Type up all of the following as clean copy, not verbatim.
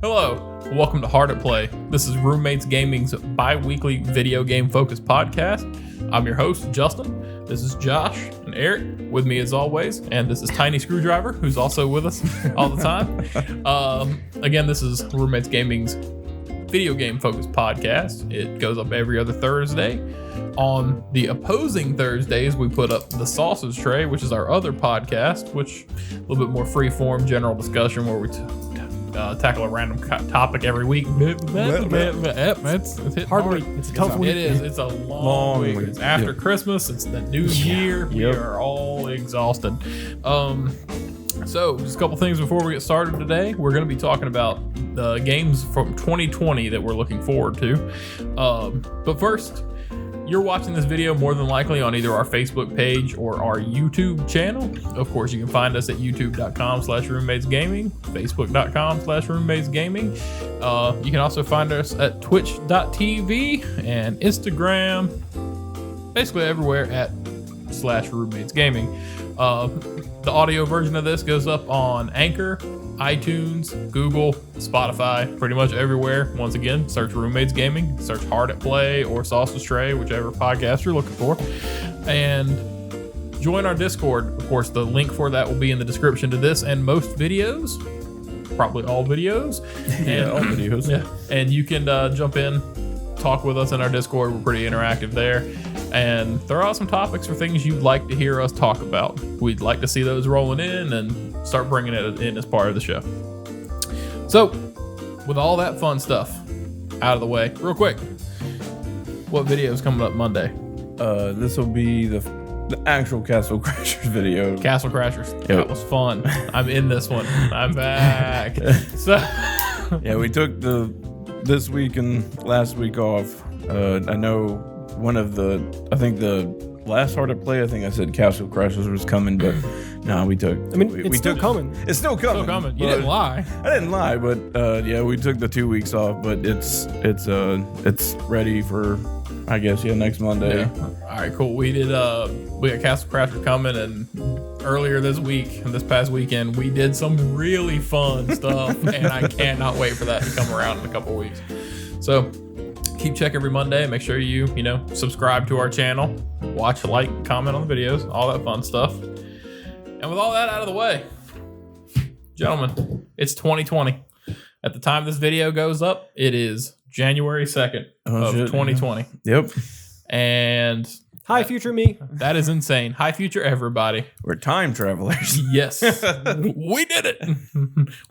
Hello, welcome to Hard at Play. This is Roommates Gaming's bi-weekly video game focused podcast. I'm your host, Justin. This is Josh and Eric with me as always, and this is Tiny Screwdriver, who's also with us all the time. Again, this is Roommates Gaming's video game focused podcast. It goes up every other Thursday. On the opposing Thursdays, we put up the Sausage Tray, which is our other podcast, which a little bit more free-form general discussion where we tackle a random topic every week. It's hard week. It's a tough week. It is. It's a long week. It's after Christmas. It's the new year. We are all exhausted. So, just a couple things before we get started today. We're going to be talking about the games from 2020 that we're looking forward to. But first, you're watching this video more than likely on either our Facebook page or our YouTube channel. Of course, you can find us at youtube.com/roommatesgaming, facebook.com/roommatesgaming. You can also find us at twitch.tv and Instagram, basically everywhere at /roommatesgaming. The audio version of this goes up on Anchor, iTunes, Google, Spotify, pretty much everywhere. Once again, search Roommates Gaming, search Hard at Play or Sausage Tray, whichever podcast you're looking for. And join our Discord. Of course, the link for that will be in the description to this and most videos. Probably all videos. And, all videos. Yeah. And you can jump in, talk with us in our Discord. We're pretty interactive there. And throw out some topics for things you'd like to hear us talk about. We'd like to see those rolling in and start bringing it in as part of the show. So, with all that fun stuff out of the way, real quick, what video is coming up Monday? This will be the actual Castle Crashers video. Castle Crashers. Yep. That was fun. I'm in this one. I'm back. So, yeah, we took this week and last week off. I know I think the last Hard at Play, I think I said Castle Crashers was coming, but no, we took. I mean, it's still coming. It's still coming. You didn't lie. I didn't lie, but yeah, we took the 2 weeks off, but it's ready for, I guess, next Monday. Yeah. All right, cool. We got Castle Crashers coming, and earlier this past weekend, we did some really fun stuff, and I cannot wait for that to come around in a couple weeks. So, keep check every Monday. Make sure you subscribe to our channel, watch, like, comment on the videos, all that fun stuff. And with all that out of the way, gentlemen, it's 2020. At the time this video goes up, it is January 2nd of 2020. Yep. And hi, future me. That is insane. Hi, future everybody. We're time travelers. Yes. We did it.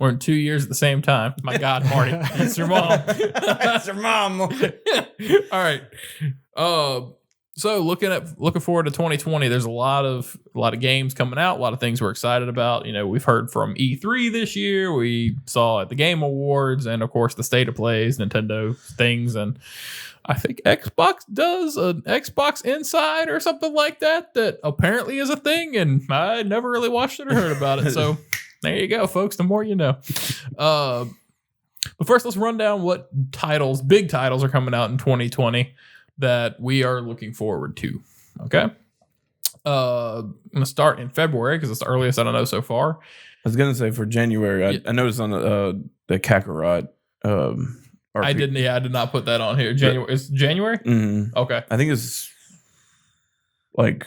We're in 2 years at the same time. My God, Marty. It's your mom. That's your mom. All right. So looking forward to 2020, there's a lot of games coming out, a lot of things we're excited about. We've heard from E3 this year. We saw at the Game Awards, and of course the State of Plays, Nintendo things, and I think Xbox does an Xbox Inside or something like that apparently is a thing, and I never really watched it or heard about it. So there you go, folks. The more you know. But first, let's run down what big titles are coming out in 2020 that we are looking forward to. Okay. I'm going to start in February because it's the earliest I don't know so far. I was going to say for January, I noticed on the Kakarot. I did not put that on here. January. It's January? Mm-hmm. Okay. I think it's like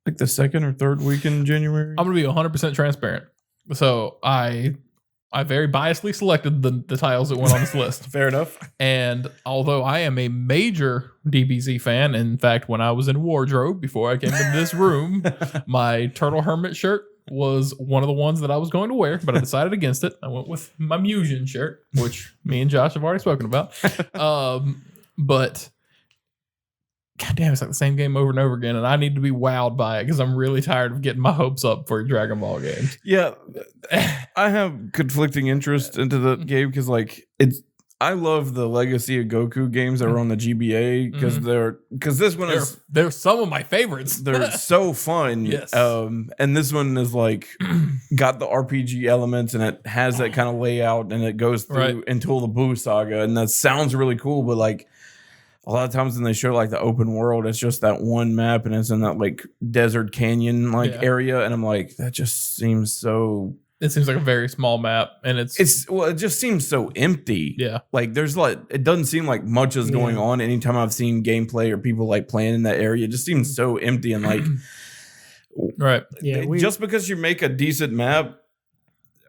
the second or third week in January. I'm going to be 100% transparent. So I very biasedly selected the titles that went on this list. Fair enough. And although I am a major DBZ fan, in fact, when I was in wardrobe before I came into this room, my Turtle Hermit shirt was one of the ones that I was going to wear, but I decided against it. I went with my Musion shirt, which me and Josh have already spoken about. But goddamn, it's like the same game over and over again, and I need to be wowed by it because I'm really tired of getting my hopes up for Dragon Ball games. Yeah, I have conflicting interest into the game because I love the Legacy of Goku games that were on the GBA because this one they're some of my favorites. They're so fun. Yes. And this one is got the RPG elements and it has that kind of layout and it goes through until the Buu Saga, and that sounds really cool. But a lot of times when they show the open world, it's just that one map and it's in that desert canyon area, and I'm that just seems so It seems like a very small map, and it just seems so empty. Yeah. Like there's it doesn't seem like much is going on anytime I've seen gameplay or people like playing in that area. It just seems so empty and like right. Yeah. Just because you make a decent map,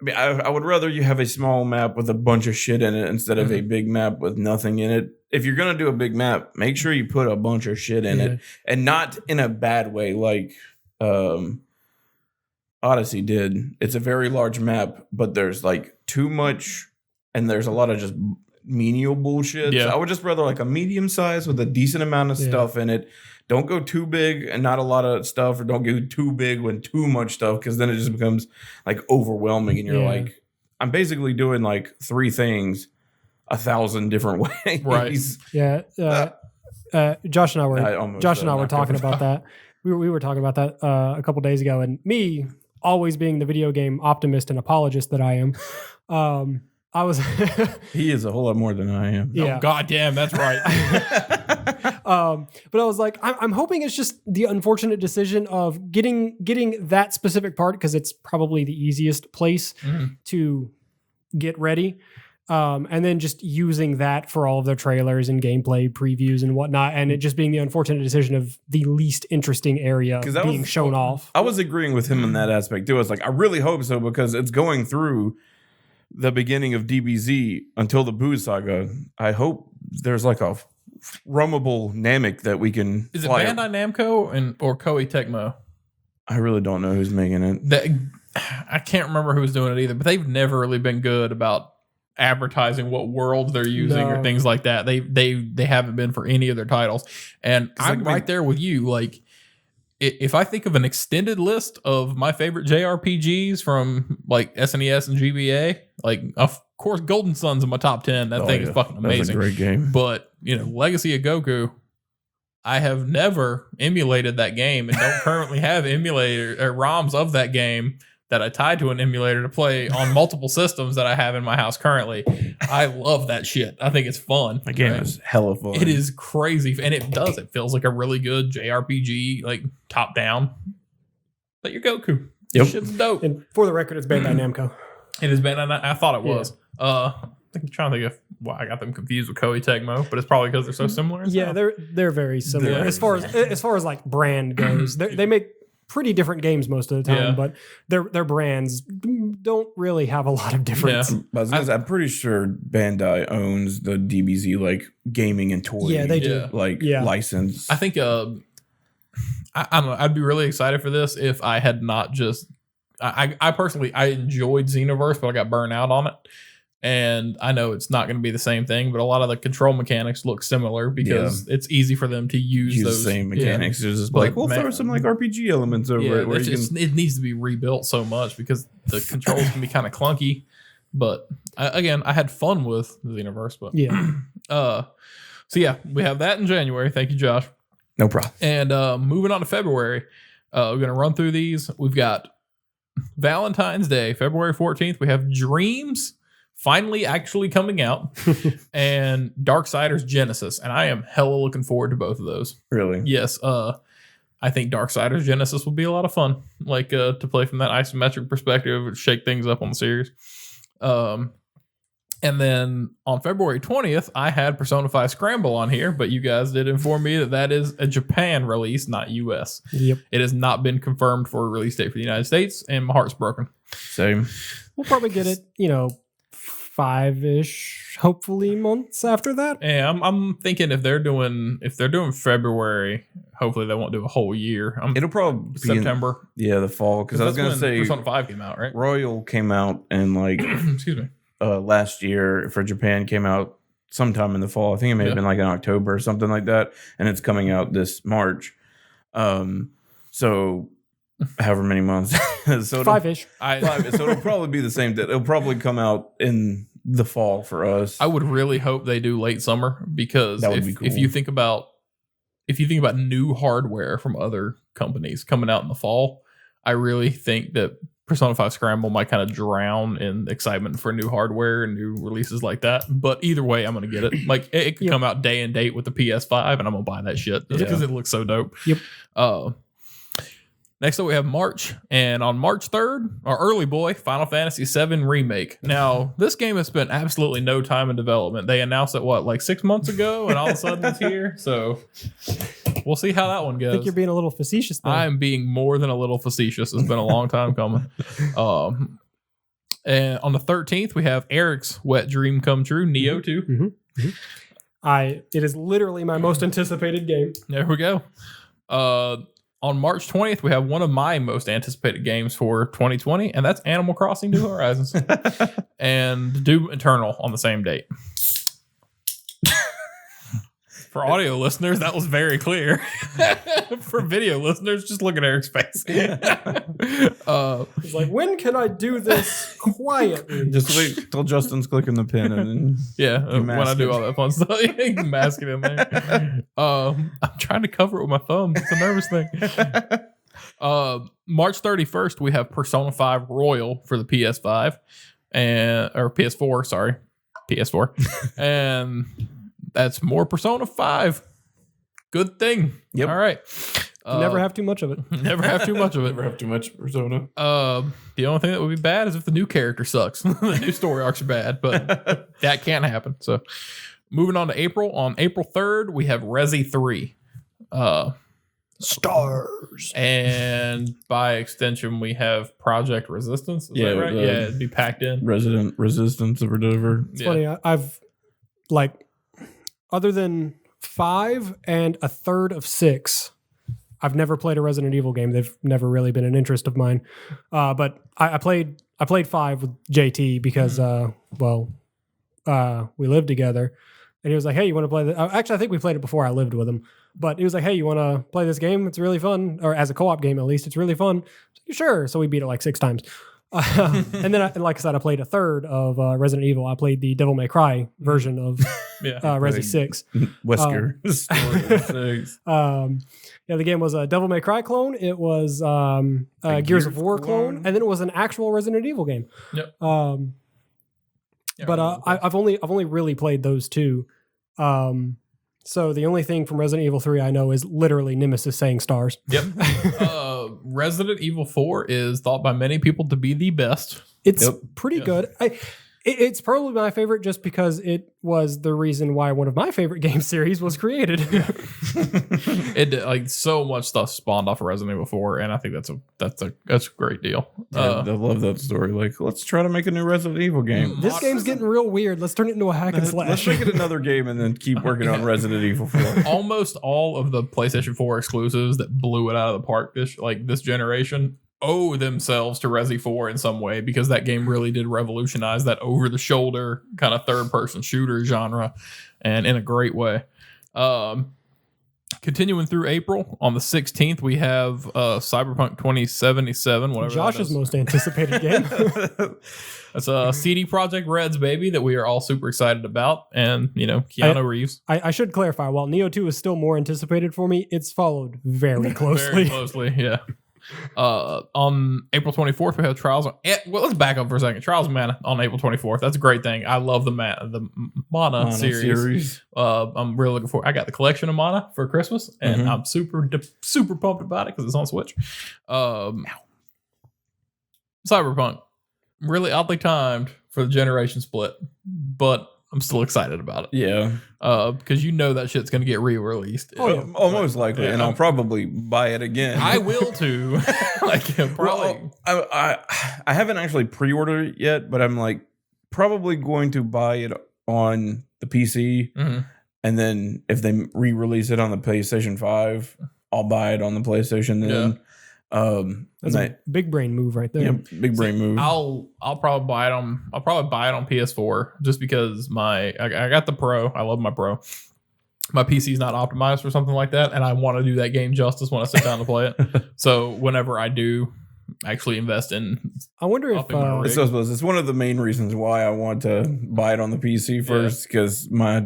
I mean, I would rather you have a small map with a bunch of shit in it instead of a big map with nothing in it. If you're gonna do a big map, make sure you put a bunch of shit in it, and not in a bad way like Odyssey did. It's a very large map, but there's like too much, and there's a lot of just menial bullshit. Yeah. So I would just rather like a medium size with a decent amount of stuff in it. Don't go too big and not a lot of stuff, or don't go too big with too much stuff, because then it just becomes like overwhelming, and you're like, I'm basically doing like 3 things 1,000 different ways. Right. Yeah. Josh and I were talking about that. We were talking about that a couple days ago, and me always being the video game optimist and apologist that I am. I was He is a whole lot more than I am. Yeah. Oh, goddamn, that's right. But I was like, I'm hoping it's just the unfortunate decision of getting that specific part, because it's probably the easiest place to get ready. And then just using that for all of their trailers and gameplay previews and whatnot, and it just being the unfortunate decision of the least interesting area being shown off. I was agreeing with him in that aspect too. I was like, I really hope so, because it's going through the beginning of DBZ until the Boo Saga. I hope there's like a rummable Namek that we can. Is it Bandai Namco or Koei Tecmo? I really don't know who's making it. I can't remember who was doing it either, but they've never really been good about advertising what world they're using or things like that. They haven't been for any of their titles. And I'm right there with you. Like, if I think of an extended list of my favorite JRPGs from like SNES and GBA, like of course Golden Sun's in my top 10. That thing is fucking amazing. That's a great game. But Legacy of Goku, I have never emulated that game and don't currently have emulator or ROMs of that game that I tied to an emulator to play on multiple systems that I have in my house currently. I love that shit. I think it's fun. That game is hella fun. It is crazy. And it feels like a really good JRPG, like top down. But you're Goku. Yep. Shit's dope. And for the record, it's Bandai Namco. It has been, I thought it was. I'm trying to think of why I got them confused with Koei Tecmo, but it's probably because they're so similar. Yeah, they're very similar. As far as like brand goes. They make pretty different games most of the time, but their brands don't really have a lot of difference. Yeah. I'm pretty sure Bandai owns the DBZ like gaming and toy. Yeah, they do. License. I think I don't know. I'd be really excited for this if I had not just. I personally enjoyed Xenoverse, but I got burnt out on it. And I know it's not going to be the same thing, but a lot of the control mechanics look similar because it's easy for them to use those same mechanics. It's just like, we'll throw some like RPG elements over it. Where it needs to be rebuilt so much because the controls can be kind of clunky. But I had fun with Xenoverse. But so yeah, we have that in January. Thank you, Josh. No problem. And moving on to February, we're going to run through these. We've got Valentine's Day, February 14th. We have Dreams finally actually coming out and Darksiders Genesis. And I am hella looking forward to both of those. Really? Yes. I think Darksiders Genesis will be a lot of fun, like to play from that isometric perspective, shake things up on the series. And then on February 20th, I had Persona 5 Scramble on here, but you guys did inform me that is a Japan release, not US. Yep. It has not been confirmed for a release date for the United States, and my heart's broken. Same. We'll probably get it, 5-ish, hopefully, months after that. Yeah, I'm thinking if they're doing February, hopefully they won't do a whole year. It'll probably be September. the fall, because I was gonna say Persona 5 came out, right? Royal came out in like excuse me. Last year for Japan, came out sometime in the fall. I think it may have been like in October or something like that, and it's coming out this March. So however many months. So 5-ish. So it'll probably be the same. It'll probably come out in the fall for us. I would really hope they do late summer, because that would be cool. If you think about new hardware from other companies coming out in the fall, I really think that Persona 5 Scramble might kind of drown in excitement for new hardware and new releases like that. But either way, I'm going to get it. Like it could come out day and date with the PS5, and I'm going to buy that shit just because it looks so dope. Yep. Next up, we have March, and on March 3rd, our early boy, Final Fantasy VII Remake. Now, this game has spent absolutely no time in development. They announced it, like 6 months ago, and all of a sudden it's here. So we'll see how that one goes. I think you're being a little facetious there. I am being more than a little facetious. It's been a long time coming. And on the 13th, we have Eric's wet dream come true, Neo 2. Mm-hmm. Mm-hmm. It is literally my most anticipated game. There we go. On March 20th, we have one of my most anticipated games for 2020, and that's Animal Crossing New Horizons. And Doom Eternal on the same date. For audio listeners, that was very clear. For video listeners, just look at Eric's face. It's like, when can I do this quietly? Just wait till Justin's clicking the pin and then when I do all that fun stuff, you can mask it in there. I'm trying to cover it with my thumb. It's a nervous thing. March 31st, we have Persona 5 Royal for the PS5 or PS4. Sorry, PS4, and that's more Persona 5. Good thing. Yep. All right. Never have too much of it. Never have too much of it. Never have too much Persona. The only thing that would be bad is if the new character sucks. The new story arcs are bad, but that can't happen. So moving on to April. On April 3rd, we have Resi 3. Stars. And by extension, we have Project Resistance. Is that right? It'd be packed in. Resident Resistance or whatever. It's funny. I've other than 5 and a third of 6, I've never played a Resident Evil game. They've never really been an interest of mine. But I played 5 with JT because we lived together, and he was like, "Hey, you want to play this?" Actually, I think we played it before I lived with him. But he was like, "Hey, you want to play this game? It's really fun, or as a co-op game at least, it's really fun." Like, sure. So we beat it like 6 times. And then, like I said, I played a third of Resident Evil. I played the Devil May Cry version of Resi 6. Wesker. Story 6. The game was a Devil May Cry clone. It was Gears of War clone, and then it was an actual Resident Evil game. Yep. I've only really played those 2. So the only thing from Resident Evil 3 I know is literally Nemesis saying stars. Yep. Resident Evil 4 is thought by many people to be the best. It's pretty good. It's probably my favorite just because it was the reason why one of my favorite game series was created. It so much stuff spawned off of Resident Evil 4, and I think that's a great deal. I love that story. Like, let's try to make a new Resident Evil game. This game's getting real weird. Let's turn it into a hack and slash. Let's make it another game and then keep working on Resident Evil 4. Almost all of the PlayStation 4 exclusives that blew it out of the park this generation owe themselves to Resi 4 in some way, because that game really did revolutionize that over-the-shoulder kind of third-person shooter genre, and in a great way. Continuing through April, on the 16th, we have Cyberpunk 2077, whatever Josh's most anticipated game. That's a CD Projekt Red's baby that we are all super excited about, and Keanu Reeves. I should clarify, while Neo 2 is still more anticipated for me, it's followed very closely. Very closely, yeah. On April 24th, we have Trials. Let's back up for a second. Trials of Mana on April 24th. That's a great thing. I love the Mana series. I'm really looking forward. I got the collection of Mana for Christmas, and I'm super pumped about it because it's on Switch. Cyberpunk, really oddly timed for the generation split, but I'm still excited about it. Yeah. Because that shit's going to get re-released. Almost likely. And I'll probably buy it again. I will too. Probably. Well, I haven't actually pre-ordered it yet, but I'm probably going to buy it on the PC. Mm-hmm. And then if they re-release it on the PlayStation 5, I'll buy it on the PlayStation then. Yeah. That's a big brain move right there. Yeah, big brain move. I'll probably buy it on PS4 just because I got the Pro. I love my Pro. My PC is not optimized for something like that, and I want to do that game justice when I sit down to play it. So whenever I do actually invest in, I wonder if it's one of the main reasons why I want to buy it on the PC first, because my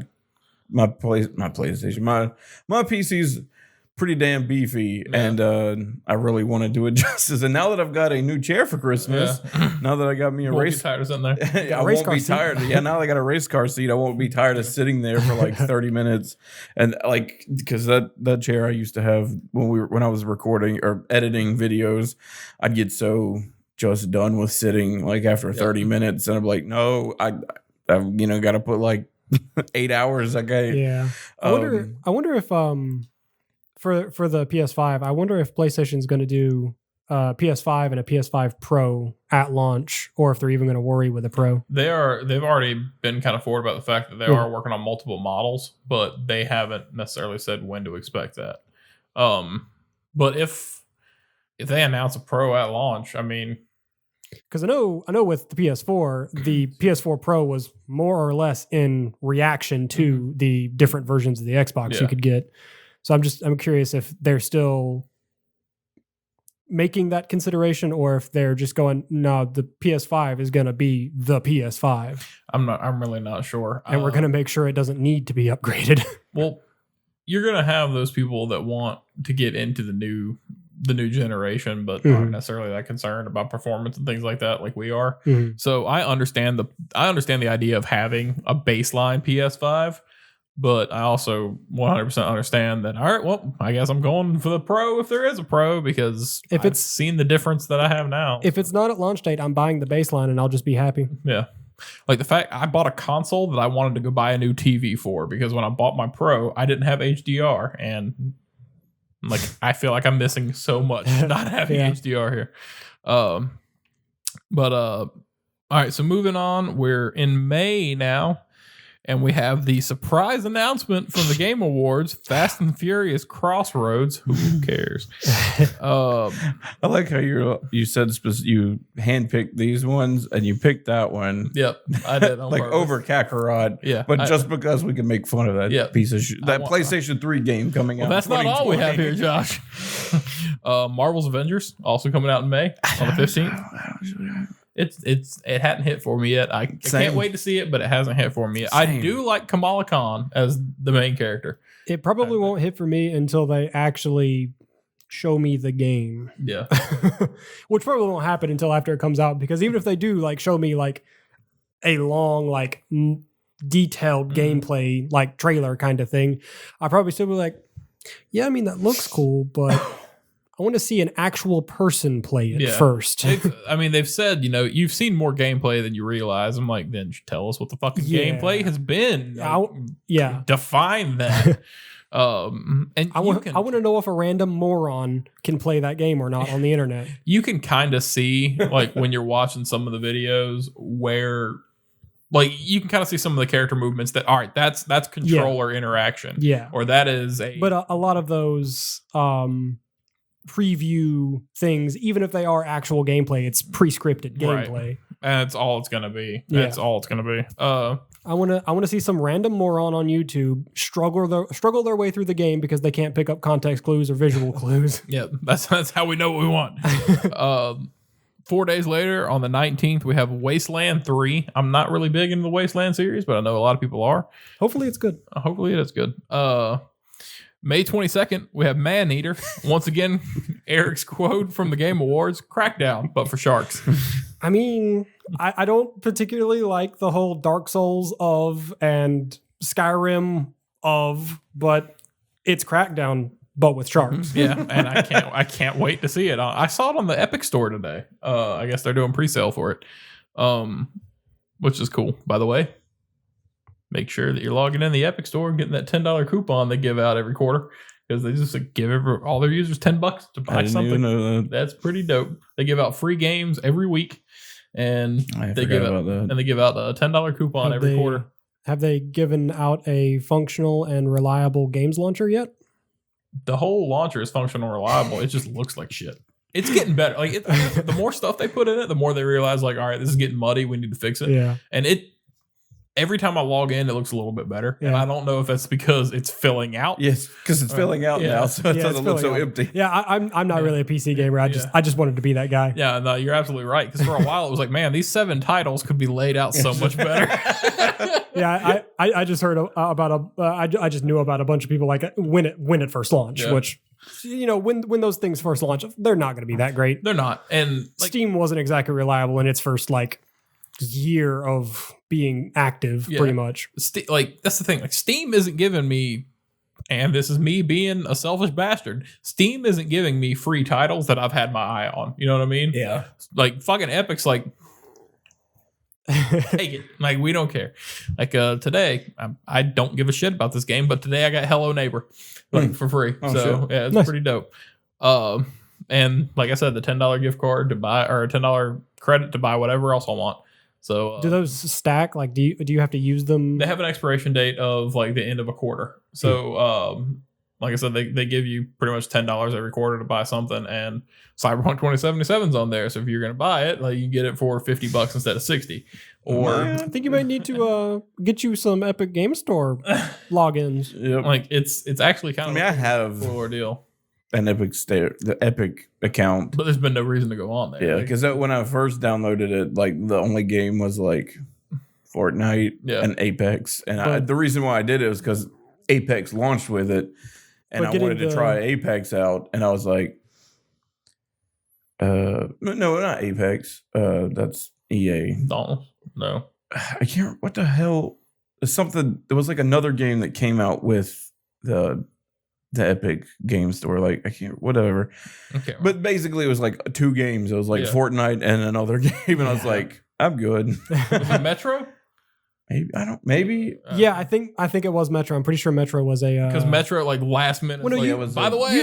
PlayStation, my PC's pretty damn beefy, and I really want to do it justice. And now that I've got a new chair for Christmas, now that I got me a race car in there, I won't be tired. Yeah, now I got a race car seat. I won't be tired of sitting there for like 30 minutes. And like, because that chair I used to have when I was recording or editing videos, I'd get so just done with sitting like after 30 minutes, and I'm like, no, I've got to put like 8 hours. Okay, yeah. I wonder if for the PS5, I wonder if PlayStation's going to do PS5 and a PS5 Pro at launch, or if they're even going to worry with a Pro. They've already been kind of forward about the fact that they are working on multiple models, but they haven't necessarily said when to expect that. But if they announce a Pro at launch, I mean, because I know with the PS4 Pro was more or less in reaction to the different versions of the Xbox you could get. So I'm curious if they're still making that consideration, or if they're just going, no, the PS5 is going to be the PS5. I'm really not sure. And we're going to make sure it doesn't need to be upgraded. Well, you're going to have those people that want to get into the new generation, but aren't necessarily that concerned about performance and things like that, like we are. So I understand the idea of having a baseline PS5. But I also 100% understand that, all right, well, I guess I'm going for the Pro if there is a Pro, because I've seen the difference that I have now. If it's not at launch date, I'm buying the baseline and I'll just be happy. Yeah. Like the fact I bought a console that I wanted to go buy a new TV for, because when I bought my Pro, I didn't have HDR. And like, I feel like I'm missing so much not having HDR here. All right, so moving on, we're in May now. And we have the surprise announcement from the Game Awards, Fast and Furious Crossroads. Who cares? I like how you said you handpicked these ones, and you picked that one. Yep, I did. On like purpose. Over Kakarot. Yeah. But just because we can make fun of that piece of shit. That PlayStation 3 game coming out. That's not all we have here, Josh. Marvel's Avengers, also coming out in May on the 15th. It hadn't hit for me yet. I can't wait to see it, but it hasn't hit for me yet. I do like Kamala Khan as the main character. It probably won't hit for me until they actually show me the game. Yeah. Which probably won't happen until after it comes out, because even if they do like show me like a long like detailed gameplay like trailer kind of thing, I'll probably still be like, yeah, I mean that looks cool, but I want to see an actual person play it first. They've said, you've seen more gameplay than you realize. I'm like, then tell us what the fucking gameplay has been. Define that. And I want to know if a random moron can play that game or not on the internet. You can kind of see, like, when you're watching some of the videos where, like, you can kind of see some of the character movements that, all right, that's controller interaction. Yeah. Or that is But a lot of those preview things, even if they are actual gameplay, it's pre-scripted gameplay. Right. And that's all it's gonna be. That's all it's gonna be. I wanna see some random moron on YouTube struggle their way through the game because they can't pick up context clues or visual clues. Yeah, that's how we know what we want. 4 days later, on the 19th, we have Wasteland 3. I'm not really big into the Wasteland series, but I know a lot of people are. Hopefully it's good. Hopefully it is good. May 22nd, we have Maneater. Once again, Eric's quote from the Game Awards, Crackdown, but for sharks. I mean, I don't particularly like the whole Dark Souls of and Skyrim of, but it's Crackdown, but with sharks. Yeah, and I can't wait to see it. I saw it on the Epic Store today. I guess they're doing pre-sale for it, which is cool, by the way. Make sure that you're logging in the Epic Store and getting that $10 coupon they give out every quarter, because they just give all their users $10 to buy something. That's pretty dope. They give out free games every week, and they give out a $10 coupon every quarter. Have they given out a functional and reliable games launcher yet? The whole launcher is functional and reliable. It just looks like shit. It's getting better. Like the more stuff they put in it, the more they realize, like, all right, this is getting muddy. We need to fix it. Yeah, and every time I log in, it looks a little bit better. Yeah. And I don't know if that's because it's filling out. Yes, because it's filling out now, so it doesn't look so empty. Yeah, I'm not really a PC gamer. I just wanted to be that guy. Yeah, no, you're absolutely right. Because for a while, it was like, man, these 7 titles could be laid out so much better. I just heard about I just knew about a bunch of people like win at first launch, which when those things first launch, they're not going to be that great. They're not, and Steam wasn't exactly reliable in its first year of being active, pretty much. That's the thing. Like Steam isn't giving me, and this is me being a selfish bastard, Steam isn't giving me free titles that I've had my eye on. You know what I mean? Yeah. Like fucking Epic's like, take it. Like we don't care. Like today, I don't give a shit about this game, but today I got Hello Neighbor for free. Oh, so shit. yeah, it's pretty dope. And like I said, the $10 gift card to buy, or a $10 credit to buy whatever else I want. So do those stack? Like, do you have to use them? They have an expiration date of like the end of a quarter. So like I said, they give you pretty much $10 every quarter to buy something, and Cyberpunk 2077's on there. So if you're gonna buy it, like you can get it for $50 instead of $60. Or I think you might need to get you some Epic Game Store logins. Yep. Like it's actually kind of I have a cool ordeal. an the Epic account. But there's been no reason to go on there. Yeah, Like, because when I first downloaded it, like the only game was like Fortnite and Apex, and the reason why I did it was because Apex launched with it, and I wanted to try Apex out, and I was like, no, not Apex. That's EA. No. I can't. What the hell? Something. There was like another game that came out with the Epic Game Store. Like I can't. Whatever. Okay. But basically, it was like 2 games. It was like Fortnite and another game, and I was like, I'm good. Was it Metro? Maybe. Yeah, I think it was Metro. I'm pretty sure Metro was a because Metro like last minute. Well, no, by the way,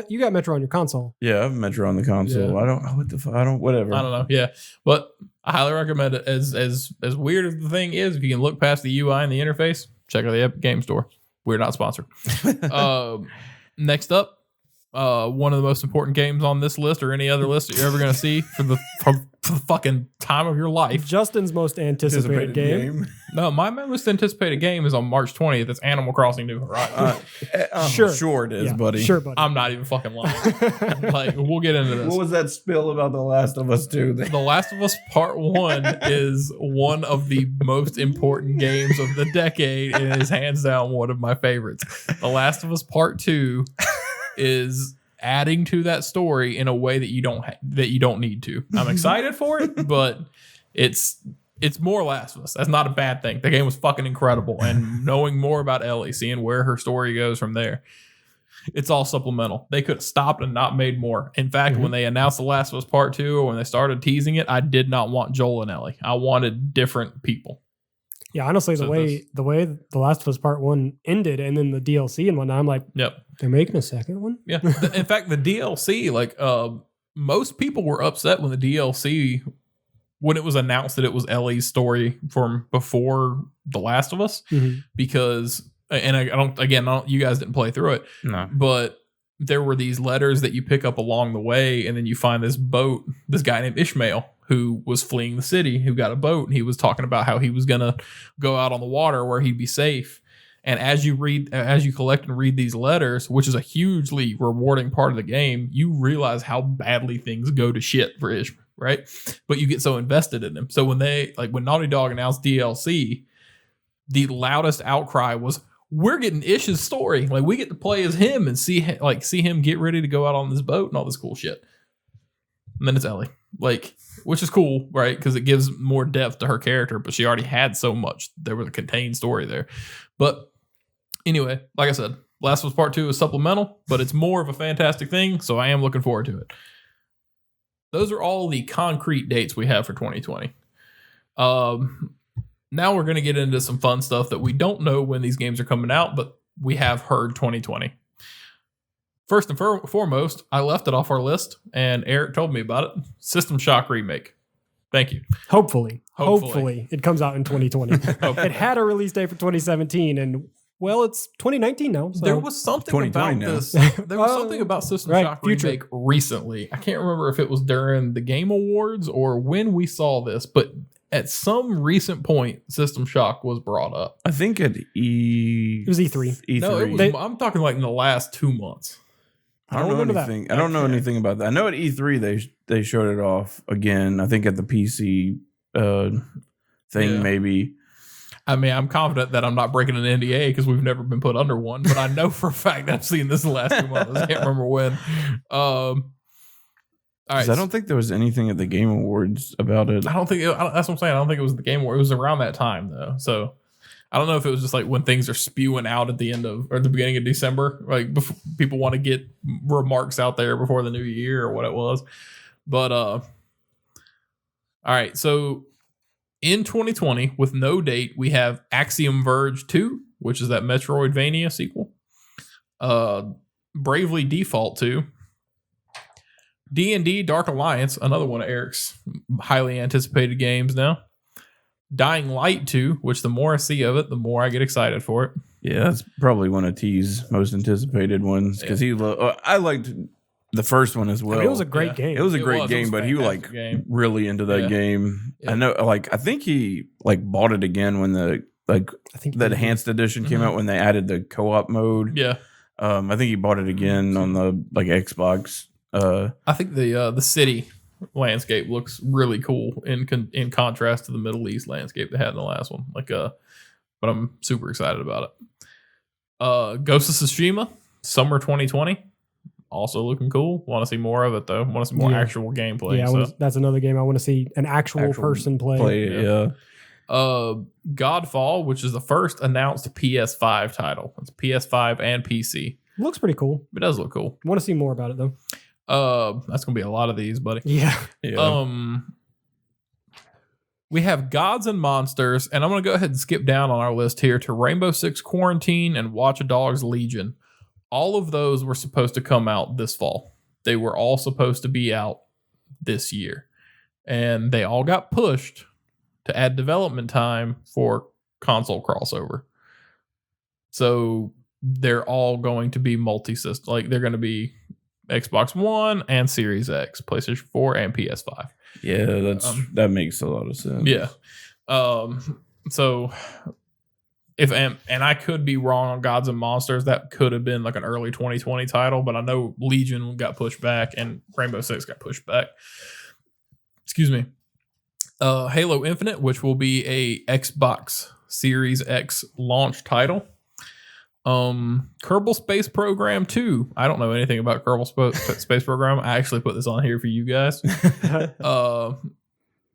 you got Metro on your console. Yeah, I have Metro on the console. Yeah. I don't. What the fuck? I don't. Whatever. I don't know. Yeah, but I highly recommend it. As weird as the thing is, if you can look past the UI and the interface, check out the Epic Game Store. We're not sponsored. Next up, one of the most important games on this list or any other list that you're ever going to see for the fucking time of your life. Justin's most anticipated game. No, my most anticipated game is on March 20th. It's Animal Crossing New Horizons. Sure it is, buddy. Sure, buddy. I'm not even fucking lying. Like, we'll get into this. What was that spill about The Last of Us 2? The Last of Us Part 1 is one of the most important games of the decade and is hands down one of my favorites. The Last of Us Part 2 is adding to that story in a way that you don't need to. I'm excited for it, but it's more Last of Us. That's not a bad thing. The game was fucking incredible, and knowing more about Ellie, seeing where her story goes from there, it's all supplemental. They could have stopped and not made more. In fact, when they announced The Last of Us Part 2 or when they started teasing it, I did not want Joel and Ellie. I wanted different people. Yeah, honestly, the way The Last of Us Part 1 ended and then the DLC and whatnot, I'm like, yep, they're making a second one? Yeah. In fact, the DLC, like most people were upset when the DLC, when it was announced that it was Ellie's story from before The Last of Us, because, and I don't, you guys didn't play through it, no, but there were these letters that you pick up along the way, and then you find this boat, this guy named Ishmael, who was fleeing the city, who got a boat, and he was talking about how he was going to go out on the water where he'd be safe. And as you collect and read these letters, which is a hugely rewarding part of the game, you realize how badly things go to shit for Ishmael, right? But you get so invested in them. So when Naughty Dog announced DLC, the loudest outcry was, we're getting Ish's story. Like, we get to play as him and see him get ready to go out on this boat and all this cool shit. And then it's Ellie, like, which is cool, right? Because it gives more depth to her character, but she already had so much. There was a contained story there. But anyway, like I said, Last of Us Part 2 is supplemental, but it's more of a fantastic thing, so I am looking forward to it. Those are all the concrete dates we have for 2020. Now we're going to get into some fun stuff that we don't know when these games are coming out, but we have heard 2020. First and foremost, I left it off our list, and Eric told me about it. System Shock Remake. Thank you. Hopefully. It comes out in 2020. It had a release date for 2017, and well, it's 2019 now. So. There was something about this. There was something about System Shock Remake recently. I can't remember if it was during the Game Awards or when we saw this, but at some recent point, System Shock was brought up. I think at it was E3. E3. No, I'm talking like in the last 2 months. I don't know anything. I don't know anything about that. I know at E3 they showed it off again. I think at the PC thing maybe. I mean, I'm confident that I'm not breaking an NDA because we've never been put under one, but I know for a fact that I've seen this in the last 2 months. I can't remember when. All right. I don't think there was anything at the Game Awards about it. That's what I'm saying. I don't think it was the Game Award. It was around that time though. So I don't know if it was just like when things are spewing out at the end of or at the beginning of December, like before, people want to get remarks out there before the new year or what it was. But all right. So in 2020, with no date, we have Axiom Verge 2, which is that Metroidvania sequel. Bravely Default 2. D&D Dark Alliance, another one of Eric's highly anticipated games now. Dying Light 2, which the more I see of it, the more I get excited for it. Yeah, that's probably one of T's most anticipated ones because I liked the first one as well. I mean, it was a great game. It was a great game, but he was really into that game. Yeah. I know, I think he bought it again when the that enhanced edition came out when they added the co-op mode. Yeah, I think he bought it again on the Xbox. I think the city landscape looks really cool in contrast to the Middle East landscape they had in the last one. But I'm super excited about it. Ghost of Tsushima, summer 2020. Also looking cool. Want to see more of it though. Want to see more actual gameplay. Yeah, that's another game I want to see an actual person play. Yeah. Godfall, which is the first announced PS5 title. It's PS5 and PC. Looks pretty cool. It does look cool. I want to see more about it though. That's gonna be a lot of these, buddy. Yeah. We have Gods and Monsters, and I'm gonna go ahead and skip down on our list here to Rainbow Six Quarantine and Watch Dogs Legion. All of those were supposed to come out this fall. They were all supposed to be out this year. And they all got pushed to add development time for console crossover. So they're all going to be multi-system. Like they're going to be Xbox One and Series X, PlayStation 4 and PS5. Yeah, that makes a lot of sense. Yeah. So and I could be wrong on Gods and Monsters. That could have been like an early 2020 title, but I know Legion got pushed back and Rainbow Six got pushed back. Excuse me. Halo Infinite, which will be a Xbox Series X launch title. Kerbal Space Program 2. I don't know anything about Kerbal Space Program. I actually put this on here for you guys.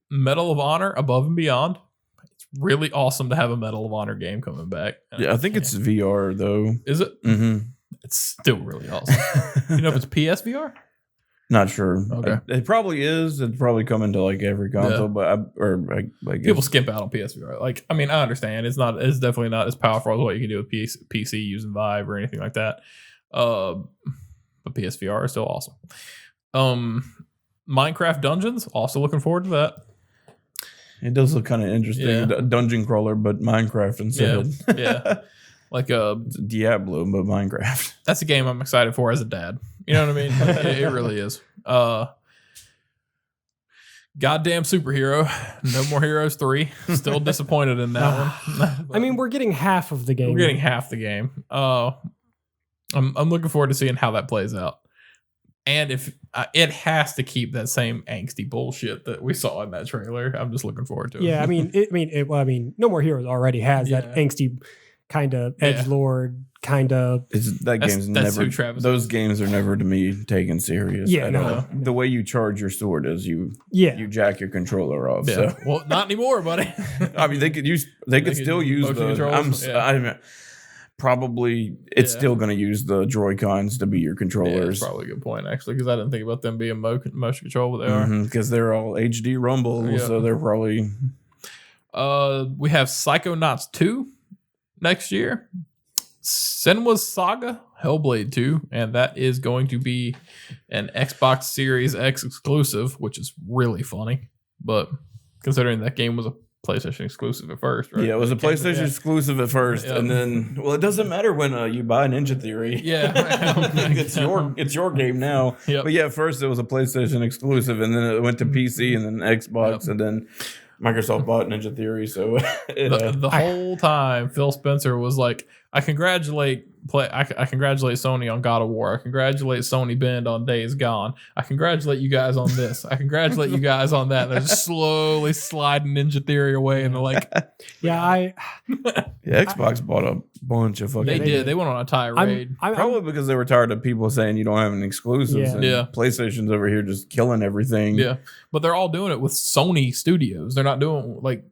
Medal of Honor Above and Beyond. Really awesome to have a Medal of Honor game coming back. Yeah, I think it's VR though. Is it? Mm-hmm. It's still really awesome. You know if it's PSVR? Not sure. Okay. It probably is. It's probably coming to like every console, but I guess people skimp out on PSVR. Like, I mean, I understand it's definitely not as powerful as what you can do with PC using Vive or anything like that. But PSVR is still awesome. Minecraft Dungeons, also looking forward to that. It does look kind of interesting. Yeah. A dungeon crawler, but Minecraft instead. Yeah. Like it's Diablo, but Minecraft. That's a game I'm excited for as a dad. You know what I mean? Like, it really is. Goddamn superhero. No More Heroes 3. Still disappointed in that one. I mean, we're getting half of the game. We're getting half the game. I'm looking forward to seeing how that plays out. And if it has to keep that same angsty bullshit that we saw in that trailer, I'm just looking forward to it. Yeah, I mean, No More Heroes already has that angsty kind of edgelord kind of. Those games are never to me taken serious. Yeah, no. The way you charge your sword is you jack your controller off. Yeah. So. Well, not anymore, buddy. I mean, they could still use the. Probably it's still going to use the Joy-Cons to be your controllers. Yeah, that's probably a good point, actually, because I didn't think about them being motion control, but they are. Because they're all HD rumble, so they're probably... We have Psychonauts 2 next year. Senua's Saga, Hellblade 2, and that is going to be an Xbox Series X exclusive, which is really funny. But considering that game was a PlayStation exclusive at first, right? Yeah, it was a PlayStation exclusive at first, and then it doesn't matter when you buy Ninja Theory. Yeah, it's your game now. Yep. But yeah, at first it was a PlayStation exclusive, and then it went to PC, and then Xbox, and then Microsoft bought Ninja Theory. So the whole time, Phil Spencer was like, I congratulate I congratulate Sony on God of War. I congratulate Sony Bend on Days Gone. I congratulate you guys on this. I congratulate you guys on that. They're just slowly sliding Ninja Theory away, and they're like, Xbox bought a bunch of fucking. they did. They went on a tirade. Probably because they were tired of people saying you don't have any exclusives. Yeah. And PlayStation's over here just killing everything. Yeah, but they're all doing it with Sony Studios. They're not doing like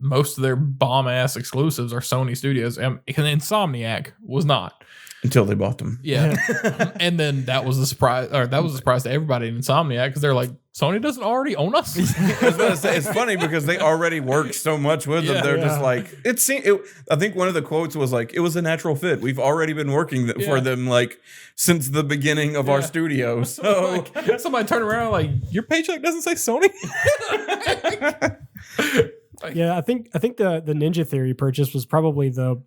most of their bomb ass exclusives are Sony Studios, and Insomniac was not. Until they bought them. Yeah. And then that was a surprise, to everybody in Insomniac because they're like, Sony doesn't already own us. I was about to say, it's funny because they already worked so much with them. They're just like, I think one of the quotes was like, it was a natural fit. We've already been working for them like since the beginning of our studio. So like, somebody turned around like, your paycheck doesn't say Sony? Yeah, I think the Ninja Theory purchase was probably the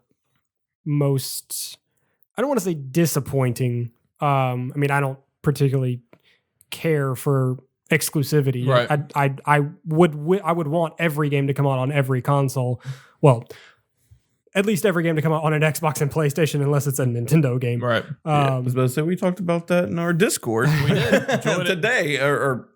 most, I don't want to say disappointing. I mean, I don't particularly care for exclusivity. Right. I would want every game to come out on every console. Well, at least every game to come out on an Xbox and PlayStation, unless it's a Nintendo game. Right. I was about to say we talked about that in our Discord. We did today, or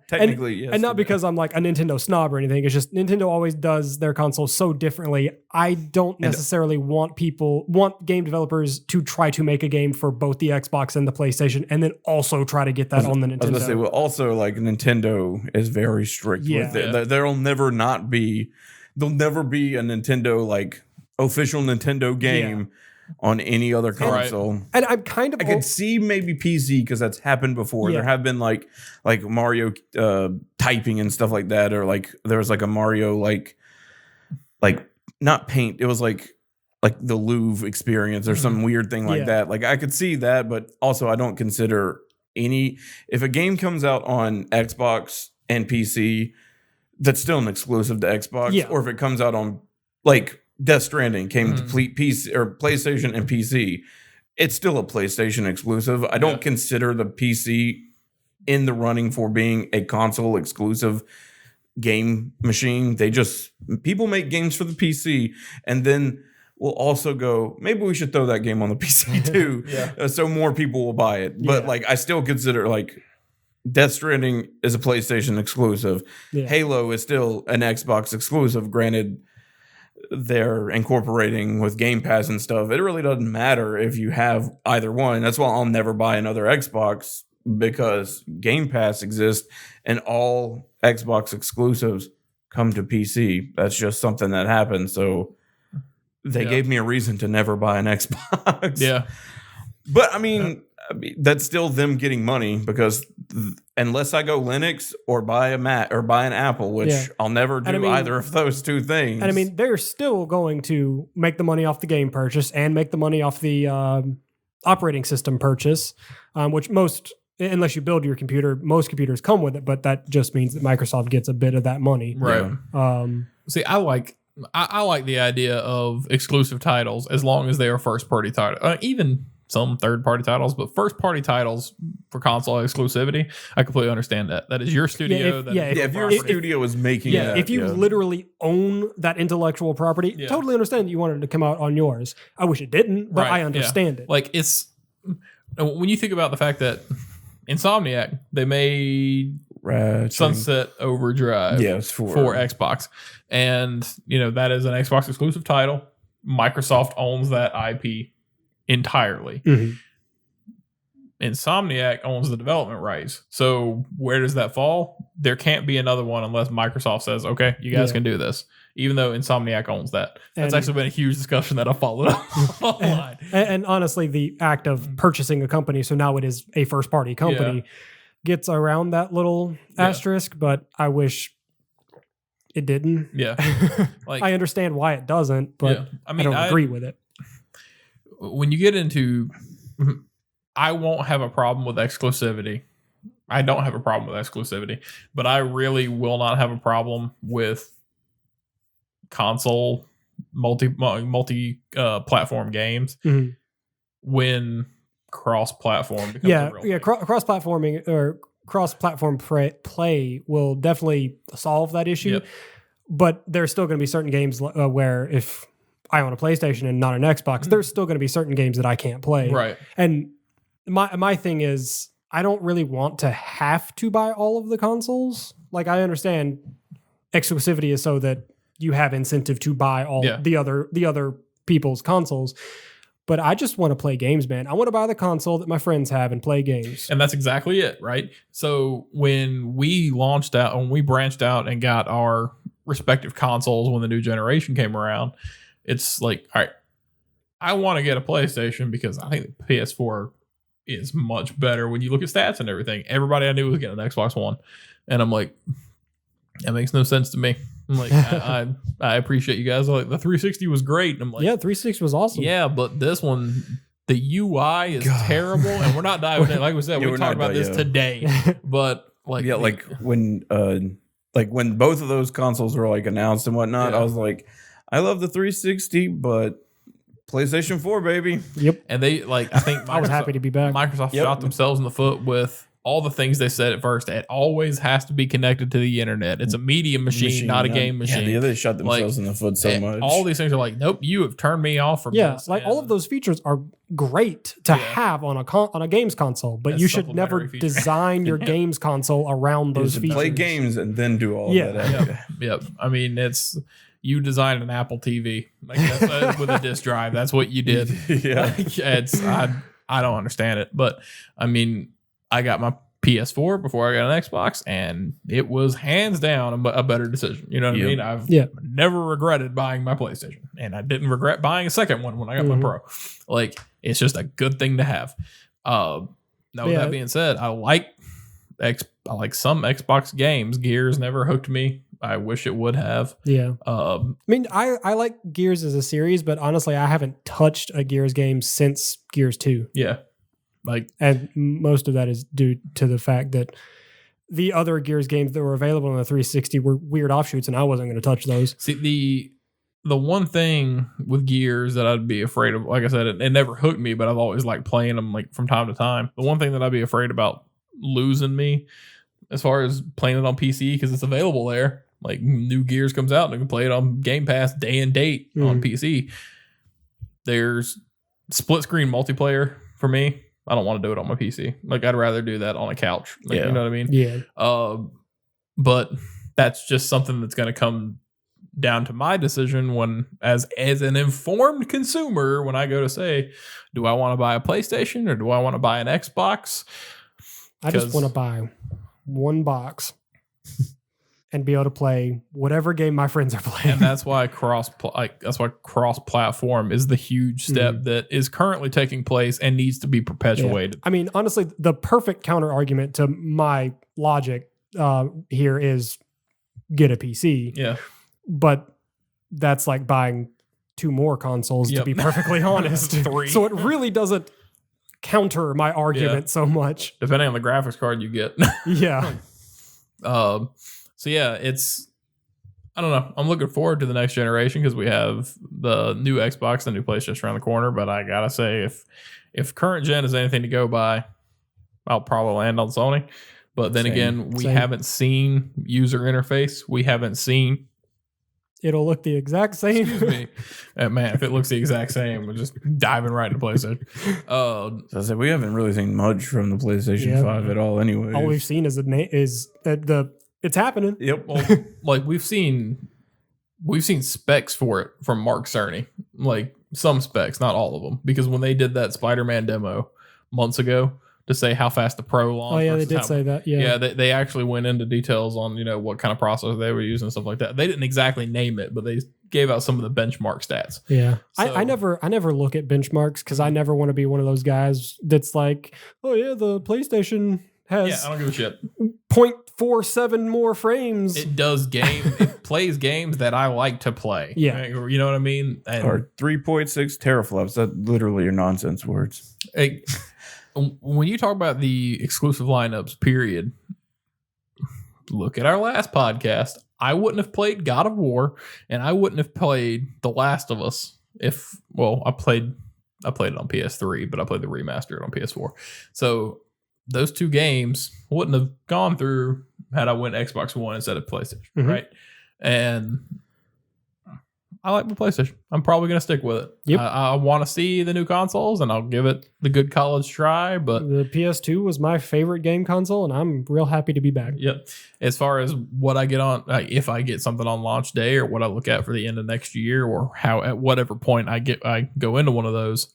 technically, yes. And not because I'm like a Nintendo snob or anything. It's just Nintendo always does their consoles so differently. I don't necessarily want game developers to try to make a game for both the Xbox and the PlayStation, and then also try to get that on the Nintendo. I was going to say, well, also like Nintendo is very strict with it. Yeah. There'll never be a Nintendo like official Nintendo game on any other console. And I'm kind of I could see maybe PC because that's happened before. Yeah. There have been like Mario typing and stuff like that, or like there was like a Mario like not paint. It was like the Louvre experience or some weird thing like that. Like I could see that, but also I don't consider if a game comes out on Xbox and PC, that's still an exclusive to Xbox. Yeah. Or if it comes out on like Death Stranding came to PC or PlayStation and PC, it's still a PlayStation exclusive. I don't consider the PC in the running for being a console exclusive game machine. People make games for the PC and then we'll also go, maybe we should throw that game on the PC too. So more people will buy it. But like I still consider like Death Stranding is a PlayStation exclusive. Yeah. Halo is still an Xbox exclusive. Granted, they're incorporating with Game Pass and stuff. It really doesn't matter if you have either one. That's why I'll never buy another Xbox, because Game Pass exists and all Xbox exclusives come to PC. That's just something that happens. So they gave me a reason to never buy an Xbox. Yeah. But I mean, that's still them getting money, because unless I go Linux or buy a Mac or buy an Apple, which I'll never do either of those two things. And I mean, they're still going to make the money off the game purchase and make the money off the operating system purchase, which unless you build your computer, most computers come with it, but that just means that Microsoft gets a bit of that money. Right. See, I like the idea of exclusive titles as long as they are first party titles. Even some third-party titles, but first-party titles for console exclusivity, I completely understand that. That is your studio. If your studio is making it. If you literally own that intellectual property, totally understand that you wanted to come out on yours. I wish it didn't, but I understand it. Like, it's... When you think about the fact that Insomniac, they made Sunset Overdrive for Xbox. And, that is an Xbox exclusive title. Microsoft owns that IP entirely. Insomniac owns the development rights. So where does that fall? There can't be another one unless Microsoft says, okay, you guys can do this, even though Insomniac owns that. That's actually been a huge discussion that I followed up online. And honestly, the act of purchasing a company, so now it is a first party company, gets around that little asterisk, but I wish it didn't. Yeah. Like, I understand why it doesn't, but I don't agree with it. When you get into, I won't have a problem with exclusivity. I don't have a problem with exclusivity, but I really will not have a problem with console multi platform games when cross platform becomes a real thing. Cross platforming or cross platform play will definitely solve that issue. But there's still going to be certain games where if I own a PlayStation and not an Xbox, there's still going to be certain games that I can't play. Right. And my thing is, I don't really want to have to buy all of the consoles. Like, I understand exclusivity is so that you have incentive to buy all the other people's consoles. But I just want to play games, man. I want to buy the console that my friends have and play games. And that's exactly it, right? So when we branched out and got our respective consoles when the new generation came around, it's like, all right, I want to get a PlayStation because I think the PS4 is much better when you look at stats and everything. Everybody I knew was getting an Xbox One. And I'm like, that makes no sense to me. I'm like, I appreciate you guys. Like, the 360 was great. And I'm like, yeah, 360 was awesome. Yeah, but this one, the UI is terrible, and we're not diving in. Like we said, we talked about this today. But like, yeah, like when both of those consoles were like announced and whatnot, I was like, I love the 360, but PlayStation 4, baby. Yep. And they I think I was happy to be back. Microsoft shot themselves in the foot with all the things they said at first. It always has to be connected to the internet. It's a media machine, not a game machine. Yeah, they shot themselves in the foot so much. All these things are like, nope, you have turned me off from this. Like, all of those features are great to have on a games console, but you should never design your games console around those features. Play games and then do all that. Yep. I mean, you designed an Apple TV like that's, with a disk drive. That's what you did. I don't understand it, but I mean, I got my PS4 before I got an Xbox, and it was hands down a better decision. You know what I mean? I've never regretted buying my PlayStation, and I didn't regret buying a second one when I got my Pro. Like, it's just a good thing to have. Now, with that being said, I like some Xbox games. Gears never hooked me. I wish it would have. Yeah. I mean, I like Gears as a series, but honestly, I haven't touched a Gears game since Gears 2. Yeah. And most of that is due to the fact that the other Gears games that were available on the 360 were weird offshoots, and I wasn't going to touch those. See, the one thing with Gears that I'd be afraid of, like I said, it never hooked me, but I've always liked playing them like from time to time. The one thing that I'd be afraid about losing me as far as playing it on PC, because it's available there. Like, new Gears comes out and you can play it on Game Pass day and date on PC. There's split screen multiplayer for me. I don't want to do it on my PC. Like, I'd rather do that on a couch. Like, you know what I mean? Yeah. But that's just something that's going to come down to my decision when, as an informed consumer, when I go to say, do I want to buy a PlayStation or do I want to buy an Xbox? I just want to buy one box and be able to play whatever game my friends are playing. And that's why cross-platform is the huge step that is currently taking place and needs to be perpetuated. I mean, honestly, the perfect counter argument to my logic here is get a PC. Yeah. But that's like buying 2 more consoles, to be perfectly honest. 3. So it really doesn't counter my argument so much. Depending on the graphics card you get. Yeah. So yeah, I don't know. I'm looking forward to the next generation because we have the new Xbox, the new PlayStation around the corner. But I gotta say, if current gen is anything to go by, I'll probably land on Sony. But then again, we haven't seen user interface. We haven't seen. It'll look the exact same. Excuse me. Man, if it looks the exact same, we're just diving right into PlayStation. So I said we haven't really seen much from the PlayStation 5 at all anyway. All we've seen is it's happening. Yep. Well, like we've seen specs for it from Mark Cerny. Like, some specs, not all of them. Because when they did that Spider-Man demo months ago to say how fast the Pro launched. Oh yeah, they did say that. Yeah. They actually went into details on, what kind of processor they were using and stuff like that. They didn't exactly name it, but they gave out some of the benchmark stats. Yeah. So, I never look at benchmarks because I never want to be one of those guys that's like, oh yeah, the PlayStation has I don't give a shit. 0.47 more frames. It does it plays games that I like to play. Yeah. Right? You know what I mean? And or 3.6 teraflops. That literally are nonsense words. When you talk about the exclusive lineups, period, look at our last podcast. I wouldn't have played God of War, and I wouldn't have played The Last of Us I played it on PS3, but I played the remastered on PS4. So those 2 games wouldn't have gone through had I went Xbox One instead of PlayStation, right? And I like my PlayStation. I'm probably going to stick with it. Yep. I want to see the new consoles, and I'll give it the good college try. But the PS2 was my favorite game console, and I'm real happy to be back. yep. As far as what I get on, if I get something on launch day, or what I look at for the end of next year, or how at whatever point I go into one of those,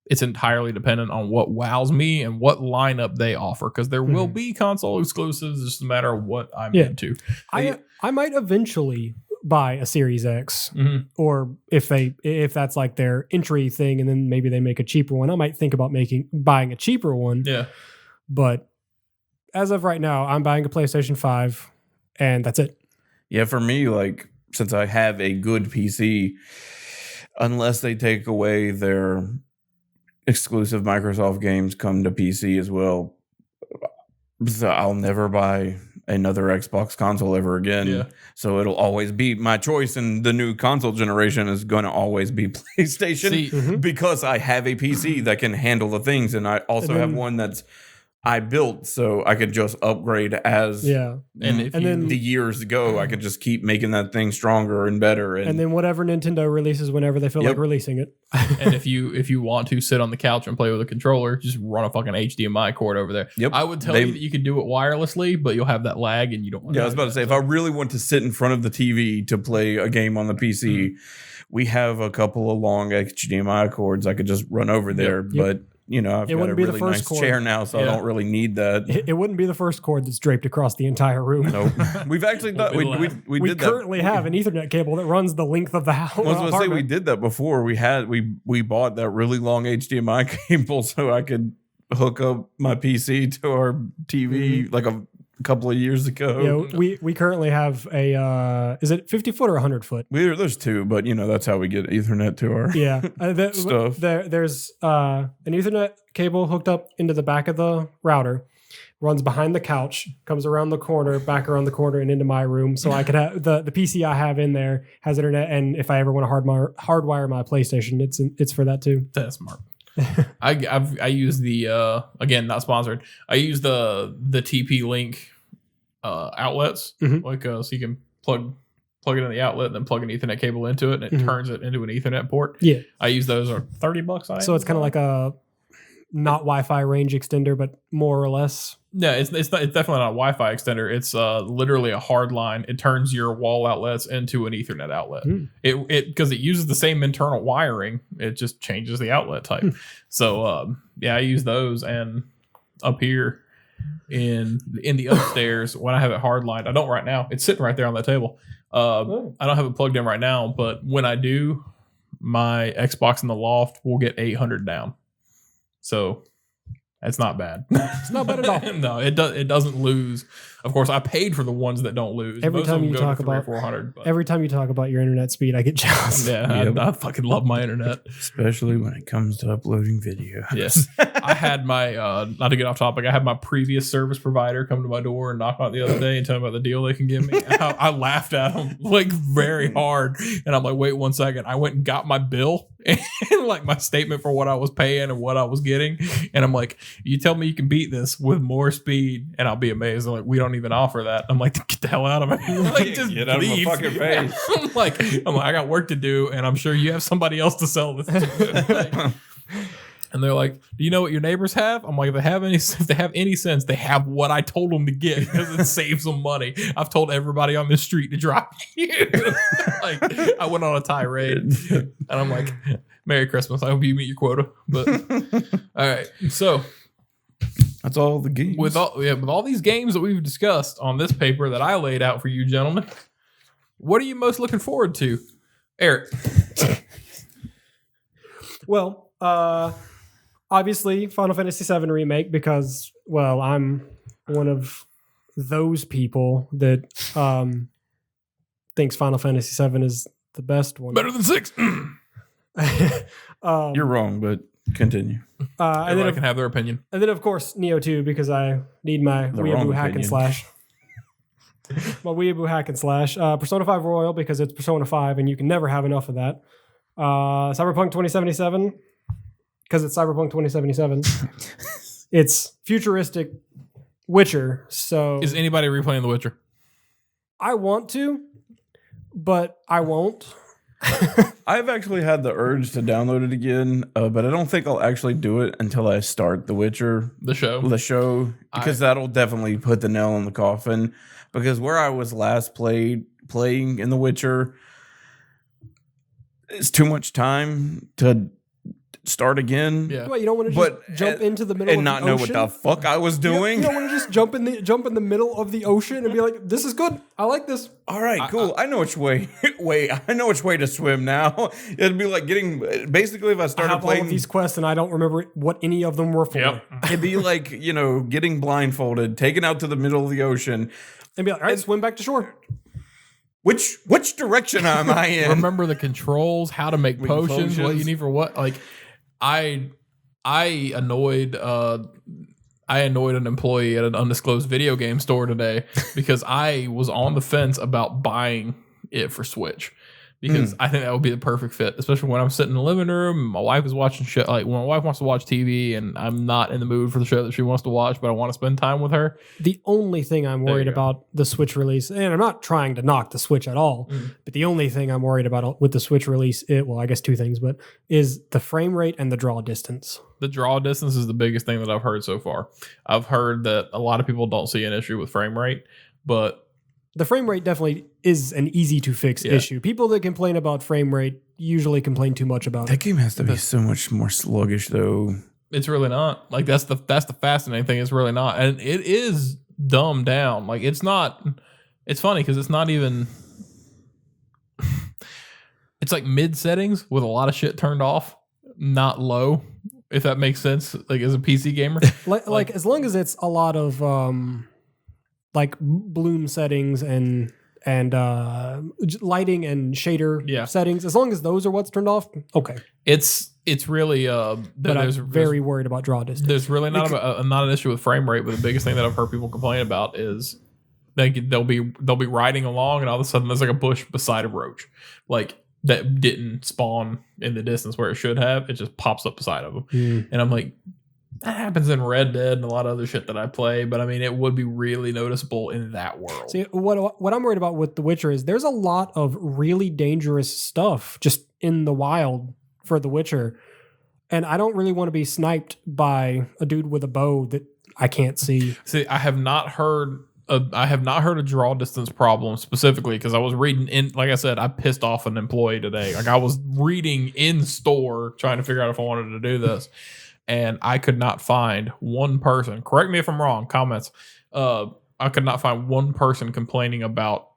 it's entirely dependent on what wows me and what lineup they offer. Because there will be console exclusives. It's just a matter of what I'm into. I might eventually buy a Series X, or if that's like their entry thing, and then maybe they make a cheaper one, I might think about buying a cheaper one. Yeah. But as of right now, I'm buying a PlayStation 5, and that's it. Yeah, for me, like, since I have a good PC, unless they take away their exclusive Microsoft games come to PC as well, so I'll never buy another Xbox console ever again. Yeah. So it'll always be my choice, and the new console generation is going to always be PlayStation because I have a PC that can handle the things, and I also have one that's I built, so I could just upgrade as and then the years go. I could just keep making that thing stronger and better, and then whatever Nintendo releases whenever they feel like releasing it. And if you want to sit on the couch and play with a controller, just run a fucking HDMI cord over there. Yep. I would tell you that you could do it wirelessly, but you'll have that lag, and you don't want I was about to say, if I really want to sit in front of the TV to play a game on the PC, we have a couple of long HDMI cords I could just run over there, but I've got a really nice chair now, so I don't really need that. It wouldn't be the first cord that's draped across the entire room. Nope. We've actually done. We currently have an Ethernet cable that runs the length of the house. I was going to say we did that before. We bought that really long HDMI cable so I could hook up my PC to our TV like a couple of years ago. Yeah, we currently have a is it 50 foot or 100 foot? There's two, but that's how we get Ethernet to our stuff. There's an Ethernet cable hooked up into the back of the router, runs behind the couch, comes around the corner, back around the corner, and into my room. So I could have the PC I have in there has internet, and if I ever want to hardwire my PlayStation, it's for that too. That's smart. I use the again, not sponsored. I use the TP Link outlets, like so you can plug it in the outlet and then plug an Ethernet cable into it, and it turns it into an Ethernet port. Yeah, I use those are $30. So it's kind of like a not Wi-Fi range extender, but more or less. No, it's definitely not a Wi-Fi extender. It's literally a hard line. It turns your wall outlets into an Ethernet outlet. It because it uses the same internal wiring. It just changes the outlet type. So I use those, and up here in the upstairs when I have it hard lined. I don't right now. It's sitting right there on that table. I don't have it plugged in right now, but when I do, my Xbox in the loft will get 800 down. So it's not bad. It's not bad at all. No, it doesn't lose. Of course, I paid for the ones that don't lose. Every time you talk about 400. Every time you talk about your internet speed, I get jealous. Yeah, I fucking love my internet, especially when it comes to uploading video. Yes, I had my not to get off topic. I had my previous service provider come to my door and knock on it the other day and tell me about the deal they can give me. I laughed at them like very hard, and I'm like, wait 1 second. I went and got my bill and like my statement for what I was paying and what I was getting, and I'm like, you tell me you can beat this with more speed, and I'll be amazed. They're like, we don't even offer that. I'm like, get the hell out of me. Like, just get out of my fucking face. I'm like, I got work to do, and I'm sure you have somebody else to sell this to. And they're like, do you know what your neighbors have? I'm like, if they have any sense, they have what I told them to get because it saves them money. I've told everybody on this street to drop you. Like, I went on a tirade, and I'm like, Merry Christmas. I hope you meet your quota. But all right, so that's all the games. With all these games that we've discussed on this paper that I laid out for you gentlemen, what are you most looking forward to, Eric? Well, obviously Final Fantasy VII Remake, because, well, I'm one of those people that thinks Final Fantasy VII is the best one. Better than 6. You're wrong, but continue. Everybody can have their opinion. And then, of course, Neo 2, because I need my weeaboo hack and slash. My weeaboo hack and slash. Persona 5 Royal, because it's Persona 5, and you can never have enough of that. Cyberpunk 2077, because it's Cyberpunk 2077. It's futuristic Witcher, so... Is anybody replaying The Witcher? I want to, but I won't. I've actually had the urge to download it again, but I don't think I'll actually do it until I start The Witcher, The show. because that'll definitely put the nail in the coffin. Because where I was last playing in The Witcher, it's too much time to start again. Yeah. Well, you don't want to just jump into the middle and of not the know ocean? what the fuck I was doing. You don't want to just jump in the middle of the ocean and be like, "This is good. I like this." All right, cool. I know which way. Wait, I know which way to swim now. It'd be like getting basically if I I started have all playing of these quests and I don't remember what any of them were for. Yep. It'd be like, getting blindfolded, taken out to the middle of the ocean. And be like, "All right, swim back to shore." Which direction am I in? Remember the controls, how to make potions, what you potions. need for what. Like, I annoyed an employee at an undisclosed video game store today because I was on the fence about buying it for Switch. Because I think that would be the perfect fit, especially when I'm sitting in the living room. My wife is watching shit. Like when my wife wants to watch TV and I'm not in the mood for the show that she wants to watch, but I want to spend time with her. The only thing I'm worried you go. about the Switch release, and I'm not trying to knock the Switch at all, but the only thing I'm worried about with the Switch release, I guess two things, but is the frame rate and the draw distance. The draw distance is the biggest thing that I've heard so far. I've heard that a lot of people don't see an issue with frame rate, but The frame rate definitely is an easy to fix issue. People that complain about frame rate usually complain too much about That it. game has to be so much more sluggish, though. it's really not. Like that's the fascinating thing. It's really not, and it is dumbed down. Like it's not. It's funny because it's not even. It's like mid settings with a lot of shit turned off, not low. If that makes sense, like as a PC gamer, Like as long as it's a lot of like bloom settings and lighting and shader settings, as long as those are what's turned off, okay. it's really But I'm very worried about draw distance. there's really not not an issue with frame rate, but the biggest thing that I've heard people complain about is they'll be riding along and all of a sudden there's like a bush beside a roach, like that didn't spawn in the distance where it should have. It just pops up beside of them, and I'm like, that happens in Red Dead and a lot of other shit that I play, but I mean, it would be really noticeable in that world. See, what I'm worried about with The Witcher is there's a lot of really dangerous stuff just in the wild for The Witcher, and I don't really want to be sniped by a dude with a bow that I can't see. See, I have not heard a draw distance problem specifically because I was reading in, like I said, I pissed off an employee today. Like I was reading in store trying to figure out if I wanted to do this. And I could not find one person, correct me if I'm wrong, comments. I could not find one person complaining about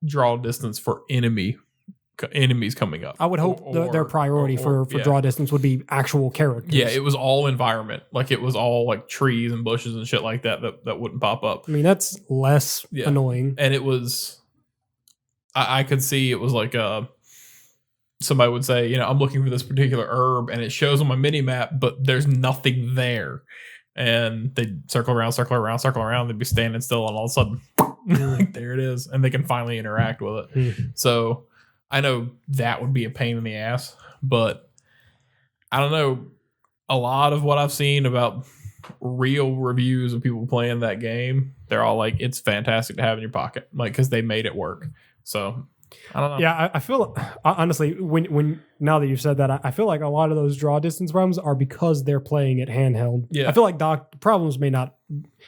draw distance for enemies coming up. I would hope their priority for draw distance would be actual characters. Yeah, it was all environment. Like it was all like trees and bushes and shit like that wouldn't pop up. I mean, that's less annoying. And it was, I could see it was like somebody would say, I'm looking for this particular herb and it shows on my mini map, but there's nothing there. And they'd circle around. They'd be standing still and all of a sudden, like, there it is. And they can finally interact with it. So I know that would be a pain in the ass, but I don't know. A lot of what I've seen about real reviews of people playing that game, they're all like, it's fantastic to have in your pocket, like, because they made it work. So I don't know. Yeah, I feel honestly when now that you've said that, I feel like a lot of those draw distance problems are because they're playing it handheld. Yeah, I feel like problems may not,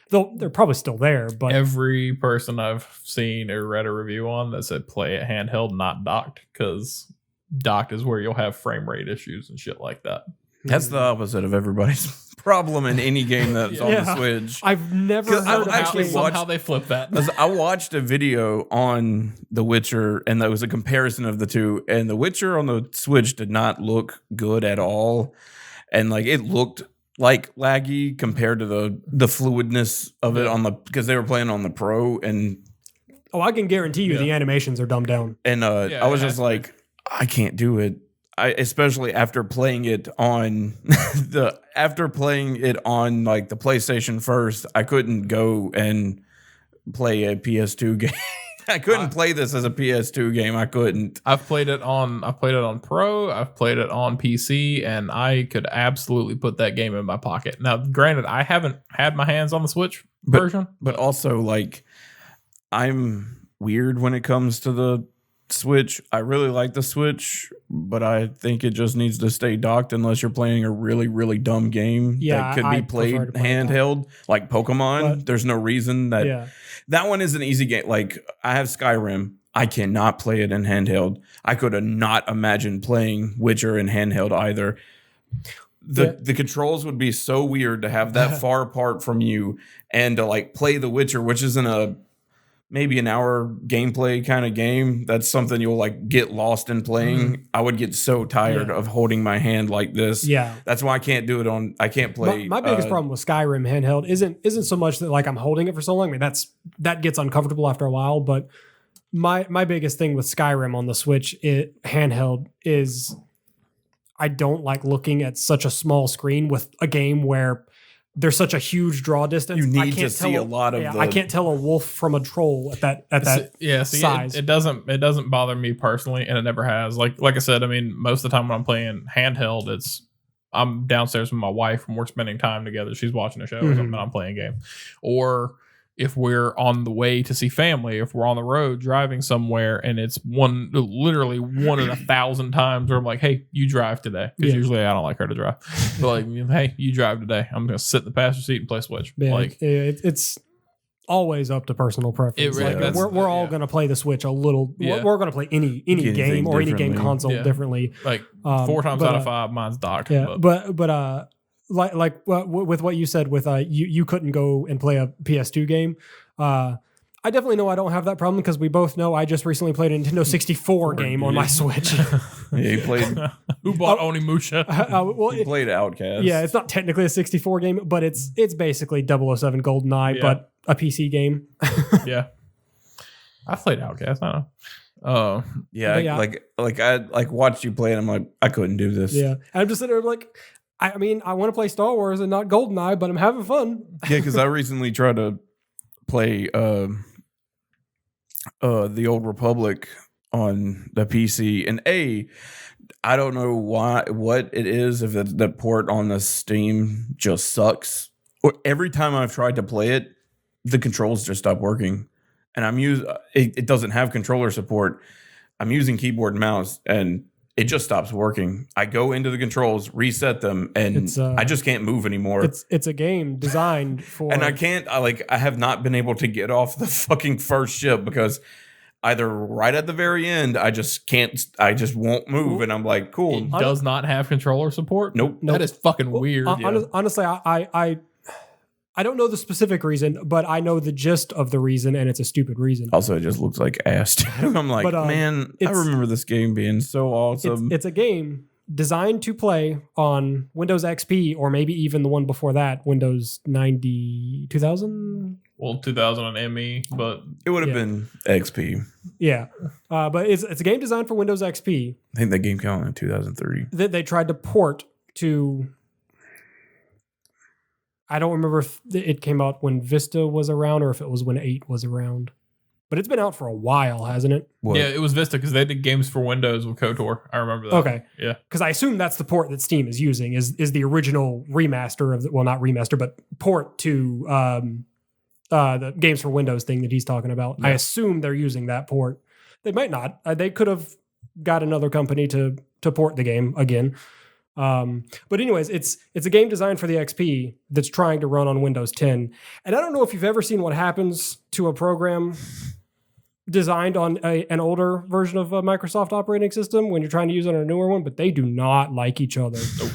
though they're probably still there. But every person I've seen or read a review on that said play it handheld, not docked, because docked is where you'll have frame rate issues and shit like that. That's the opposite of everybody's problem in any game that's on the Switch. I've never heard of actually watched how they flip that. I watched a video on The Witcher, and that was a comparison of the two. And The Witcher on the Switch did not look good at all, and like it looked like laggy compared to the fluidness of it on the, because they were playing on the Pro, and I can guarantee you the animations are dumbed down. And I was just like, I can't do it. Especially after playing it on like the PlayStation first, I couldn't go and play a PS2 game. I couldn't play this as a PS2 game. I couldn't. I've played it on Pro. I've played it on PC, and I could absolutely put that game in my pocket. Now, granted, I haven't had my hands on the Switch version, but also like I'm weird when it comes to the Switch. I really like the Switch, but I think it just needs to stay docked unless you're playing a really, really dumb game that could be played handheld, like Pokemon. There's no reason that that one is an easy game. Like I have Skyrim. I cannot play it in handheld. I could have not imagined playing Witcher in handheld either. The controls would be so weird to have that far apart from you and to like play The Witcher, which isn't maybe an hour gameplay kind of game. That's something you'll like get lost in playing. I would get so tired of holding my hand like this. Yeah. That's why I can't do it I can't play. My biggest problem with Skyrim handheld isn't so much that like I'm holding it for so long. I mean, that gets uncomfortable after a while, but my biggest thing with Skyrim on the Switch handheld is I don't like looking at such a small screen with a game where there's such a huge draw distance. You need to see a lot of I can't tell a wolf from a troll at that size. It doesn't bother me personally, and it never has. Like I said, I mean, most of the time when I'm playing handheld, I'm downstairs with my wife and we're spending time together. She's watching a show or something, I'm playing a game. Or if we're on the way to see family, if we're on the road driving somewhere and it's literally one in 1,000 times where I'm like, hey, you drive today. Because usually I don't like her to drive. But like, hey, you drive today. I'm going to sit in the passenger seat and play Switch. Yeah, like it's always up to personal preference. We're all going to play the Switch a little. We're going to play any game or any game console differently. Like 4 times out of 5, mine's docked. Yeah, but like with what you said with you couldn't go and play a PS2 game. I definitely know I don't have that problem because we both know I just recently played a Nintendo 64 game on my Switch. He played. Who bought Onimusha? He played Outcast. Yeah, it's not technically a 64 game, but it's basically 007 GoldenEye, but a PC game. Yeah, I played Outcast. I know. I watched you play it. I'm like, I couldn't do this. Yeah, and I'm just sitting there like. I mean, I want to play Star Wars and not GoldenEye, but I'm having fun. Yeah, because I recently tried to play the Old Republic on the PC, and I don't know what it is, if the port on the Steam just sucks. Or every time I've tried to play it, the controls just stop working, and it doesn't have controller support. I'm using keyboard and mouse, and it just stops working. I go into the controls, reset them, and I just can't move anymore. It's a game designed for... And I have not been able to get off the fucking first ship because either right at the very end, I just won't move. And I'm like, cool. It does not have controller support? Nope. That is fucking weird. Honestly, I don't know the specific reason, but I know the gist of the reason, and it's a stupid reason. Also, it just looks like ass. I'm like, man, I remember this game being so awesome. It's a game designed to play on Windows XP, or maybe even the one before that, Windows 2000? Well, 2000 on ME, but... It would have been XP. Yeah. But it's a game designed for Windows XP. I think that game came out in 2003. That they tried to port to... I don't remember if it came out when Vista was around or if it was when 8 was around. But it's been out for a while, hasn't it? What? Yeah, it was Vista because they did games for Windows with KOTOR. I remember that. Okay. Yeah. Because I assume that's the port that Steam is using is the original remaster of not remaster, but port to the games for Windows thing that he's talking about. Yeah. I assume they're using that port. They might not. They could have got another company to port the game again. But anyways, it's a game designed for the XP that's trying to run on Windows 10. And I don't know if you've ever seen what happens to a program designed on an older version of a Microsoft operating system when you're trying to use it on a newer one, but they do not like each other. Nope.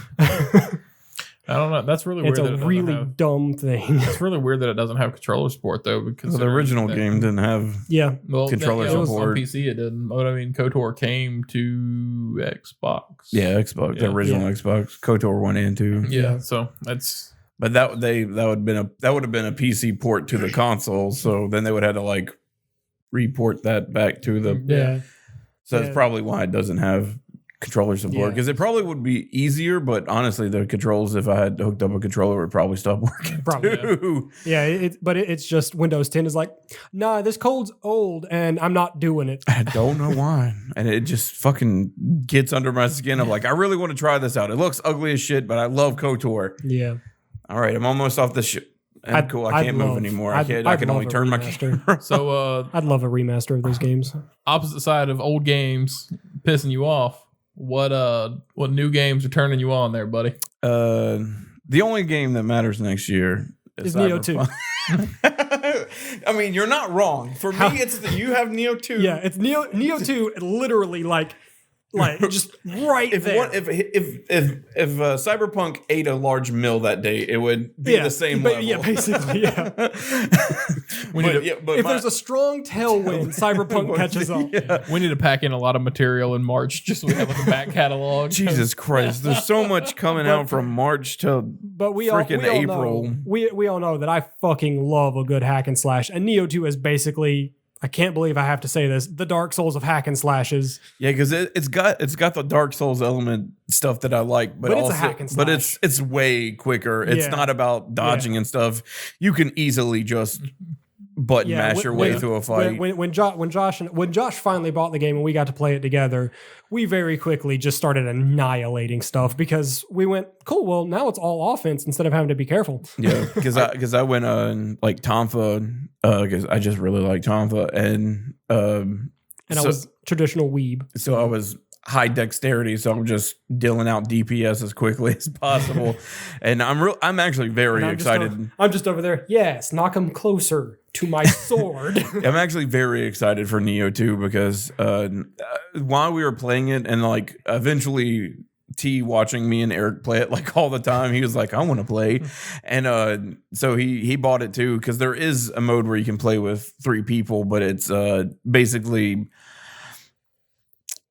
I don't know. That's really weird. It's a really dumb thing. It's really weird that it doesn't have controller support though, because the original game didn't have controller support. On PC it didn't. But I mean, KOTOR came to Xbox. Yeah, Xbox. The original Xbox. KOTOR 1 and 2. Yeah. So that's. But that would have been a PC port to the console. So then they would have to like report that back to the. So that's probably why it doesn't have controller support, because it probably would be easier, but honestly the controls, if I had hooked up a controller, would probably stop working too. But it's just Windows 10 is like, nah, this code's old and I'm not doing it. I don't know why, and it just fucking gets under my skin. I'm like, I really want to try this out. It looks ugly as shit, but I love KOTOR. Yeah. All right, I'm almost off the ship. cool. I can't move anymore. I can only turn my camera. So I'd love a remaster of those games. Opposite side of old games pissing you off. What new games are turning you on there, buddy? The only game that matters next year is Neo 2. I mean, you're not wrong. For me, it's you have Neo 2. Yeah, it's Neo 2. Literally, like just right there. If Cyberpunk ate a large meal that day, it would be the same level. Yeah, basically, yeah. If there's a strong tailwind, Cyberpunk catches up. Yeah. We need to pack in a lot of material in March just so we have like a back catalog. Jesus Christ, there's so much coming out from March to freaking April. We all know that I fucking love a good hack and slash, and Neo 2 is basically, I can't believe I have to say this, the Dark Souls of hack and slashes. Yeah, because it's got the Dark Souls element stuff that I like, but it's also, a hack and slash. but it's way quicker. It's not about dodging and stuff. You can easily just button mash your way through a fight. When Josh finally bought the game and we got to play it together, we very quickly just started annihilating stuff because we went, cool, well now it's all offense instead of having to be careful. Yeah, because I went on like Tonfa because I just really like Tonfa and I was traditional weeb. So I was high dexterity, so I'm just dealing out DPS as quickly as possible, and I'm actually very excited. I'm just over there. Yes, knock him closer to my sword. I'm actually very excited for Neo 2 because while we were playing it, and like eventually T watching me and Eric play it like all the time, he was like, I want to play, and so he bought it too because there is a mode where you can play with 3 people, but it's basically.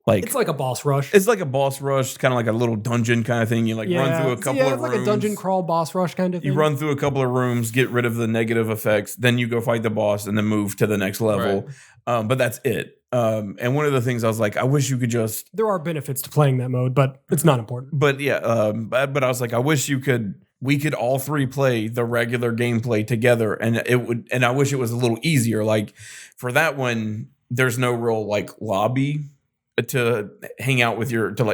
It's like a boss rush. It's like a boss rush, kind of like a little dungeon kind of thing. You run through a couple of rooms. Like a dungeon crawl boss rush kind of thing. You run through a couple of rooms, get rid of the negative effects, then you go fight the boss and then move to the next level. Right. But that's it. And one of the things I was like, I wish you could just... There are benefits to playing that mode, but it's not important. But yeah, but I was like, I wish we could all 3 play the regular gameplay together, and I wish it was a little easier. Like for that one, there's no real like lobby to hang out with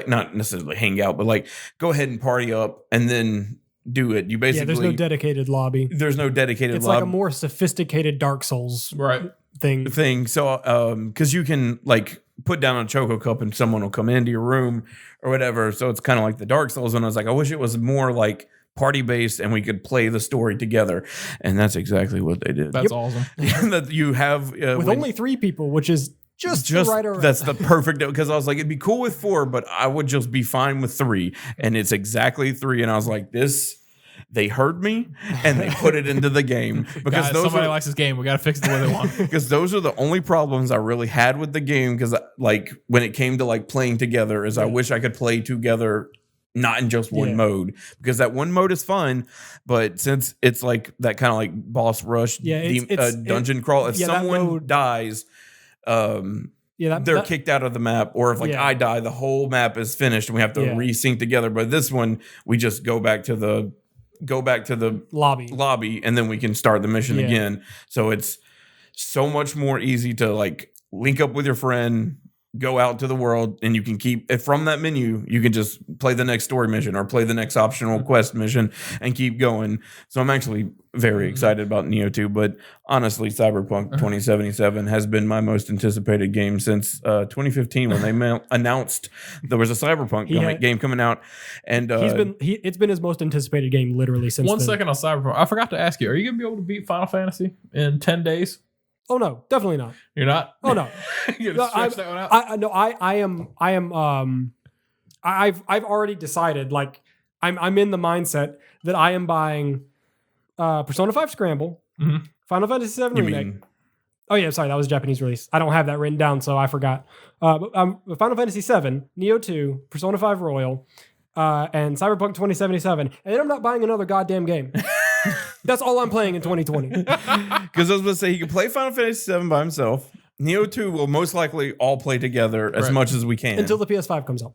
not necessarily hang out, but like go ahead and party up and then do it. You basically there's no dedicated lobby. There's no dedicated it's lobby. It's like a more sophisticated Dark Souls thing. So because you can like put down a Choco Cup and someone will come into your room or whatever. So it's kind of like the Dark Souls, and I was like, I wish it was more like party based and we could play the story together, and that's exactly what they did. That's awesome. That you have with only 3 people, which is just right around. That's the perfect, because I was like, it'd be cool with 4, but I would just be fine with 3, and it's exactly 3. And I was like, they heard me and they put it into the game because somebody likes this game. We got to fix it the way they want. Because those are the only problems I really had with the game. Because like when it came to like playing together, is I wish I could play together. Not in just one mode, because that one mode is fun, but since it's like that kind of like boss rush, dungeon crawl, if someone dies, they're kicked out of the map, or if I die, the whole map is finished and we have to resync together. But this one, we just go back to the lobby, and then we can start the mission again. So it's so much more easy to like link up with your friend, go out to the world, and you can keep it from that menu. You can just play the next story mission or play the next optional quest mission and keep going. So I'm actually very excited about Neo 2, but honestly, Cyberpunk 2077 has been my most anticipated game since 2015 when they announced there was a Cyberpunk game coming out, and it's been his most anticipated game literally since. One second on Cyberpunk, I forgot to ask you: are you gonna be able to beat Final Fantasy in 10 days? Oh no, definitely not. You're not? Oh no. You're gonna stretch that one out? I've already decided, like I'm in the mindset that I am buying Persona 5 Scramble, Final Fantasy 7 Remake. Oh yeah, sorry, that was a Japanese release. I don't have that written down, so I forgot. Final Fantasy 7, Neo 2, Persona 5 Royal, and Cyberpunk 2077, and then I'm not buying another goddamn game. That's all I'm playing in 2020. Because I was going to say, he can play Final Fantasy 7 by himself. Neo 2 will most likely all play together as much as we can. Until the PS5 comes out.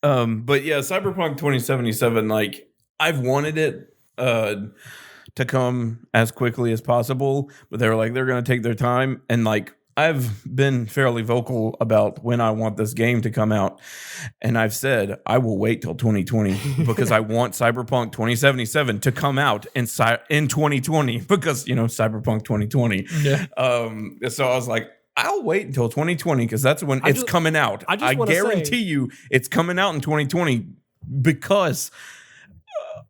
But yeah, Cyberpunk 2077, like, I've wanted it to come as quickly as possible, but they were like, they're going to take their time. And like, I've been fairly vocal about when I want this game to come out, and I've said I will wait till 2020 because I want Cyberpunk 2077 to come out in 2020 because Cyberpunk 2020. Yeah. So I was like, I'll wait until 2020 because that's when it's coming out. I guarantee you, it's coming out in 2020 because